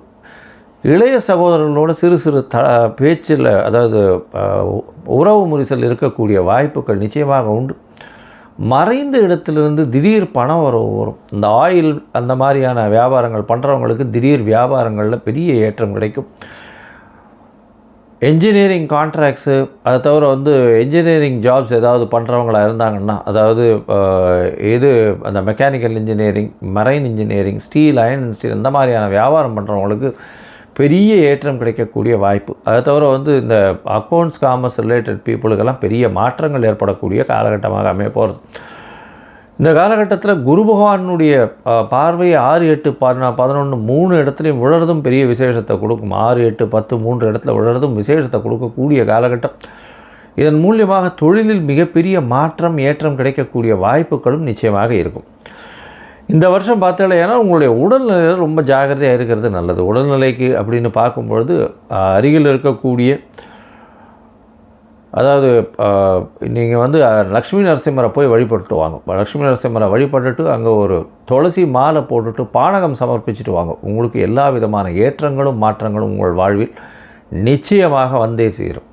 இளைய சகோதரர்களோடு சிறு சிறு பேச்சில் அதாவது உறவு முறிசல் இருக்கக்கூடிய வாய்ப்புகள் நிச்சயமாக உண்டு. மறைந்த இடத்திலிருந்து திடீர் பணம் வரும். இந்த ஆயில் அந்த மாதிரியான வியாபாரங்கள் பண்ணுறவங்களுக்கு திடீர் வியாபாரங்களில் பெரிய ஏற்றம் கிடைக்கும். என்ஜினியரிங் கான்ட்ராக்ட்ஸு, அதை தவிர என்ஜினியரிங் ஜாப்ஸ் ஏதாவது பண்ணுறவங்களா இருந்தாங்கன்னா, அதாவது அந்த mechanical engineering, marine engineering, steel, iron steel இந்த மாதிரியான வியாபாரம் பண்ணுறவங்களுக்கு பெரிய ஏற்றம் கிடைக்கக்கூடிய வாய்ப்பு. அதை தவிர இந்த அக்கௌண்ட்ஸ், காமர்ஸ் ரிலேட்டட் பீப்புளுக்கெல்லாம் பெரிய மாற்றங்கள் ஏற்படக்கூடிய காலகட்டமாக அமைய போகிறது. இந்த காலகட்டத்தில் குரு பகவானுடைய பார்வை 6, 8, 11, 3 இடத்துலையும் விழறதும் பெரிய விசேஷத்தை கொடுக்கும். 6, 8, 10, 3 இடத்துல விழறதும் விசேஷத்தை கொடுக்கக்கூடிய காலகட்டம். இதன் மூலியமாக தொழிலில் மிகப்பெரிய மாற்றம், ஏற்றம் கிடைக்கக்கூடிய வாய்ப்புகளும் நிச்சயமாக இருக்கும். இந்த வருஷம் பார்த்தாலேனா உங்களுடைய உடல்நிலையில் ரொம்ப ஜாகிரதையாக இருக்கிறது நல்லது. உடல்நிலைக்கு அப்படின்னு பார்க்கும்பொழுது அருகில் இருக்கக்கூடிய, அதாவது நீங்கள் லக்ஷ்மி நரசிம்மரை போய் வழிபட்டுட்டு வாங்க. லக்ஷ்மி நரசிம்மரை வழிபட்டுட்டு அங்கே ஒரு துளசி மாலை போட்டுட்டு பானகம் சமர்ப்பிச்சுட்டு வாங்க. உங்களுக்கு எல்லா விதமான ஏற்றங்களும் மாற்றங்களும் உங்கள் வாழ்வில் நிச்சயமாக வந்தே சேரும்.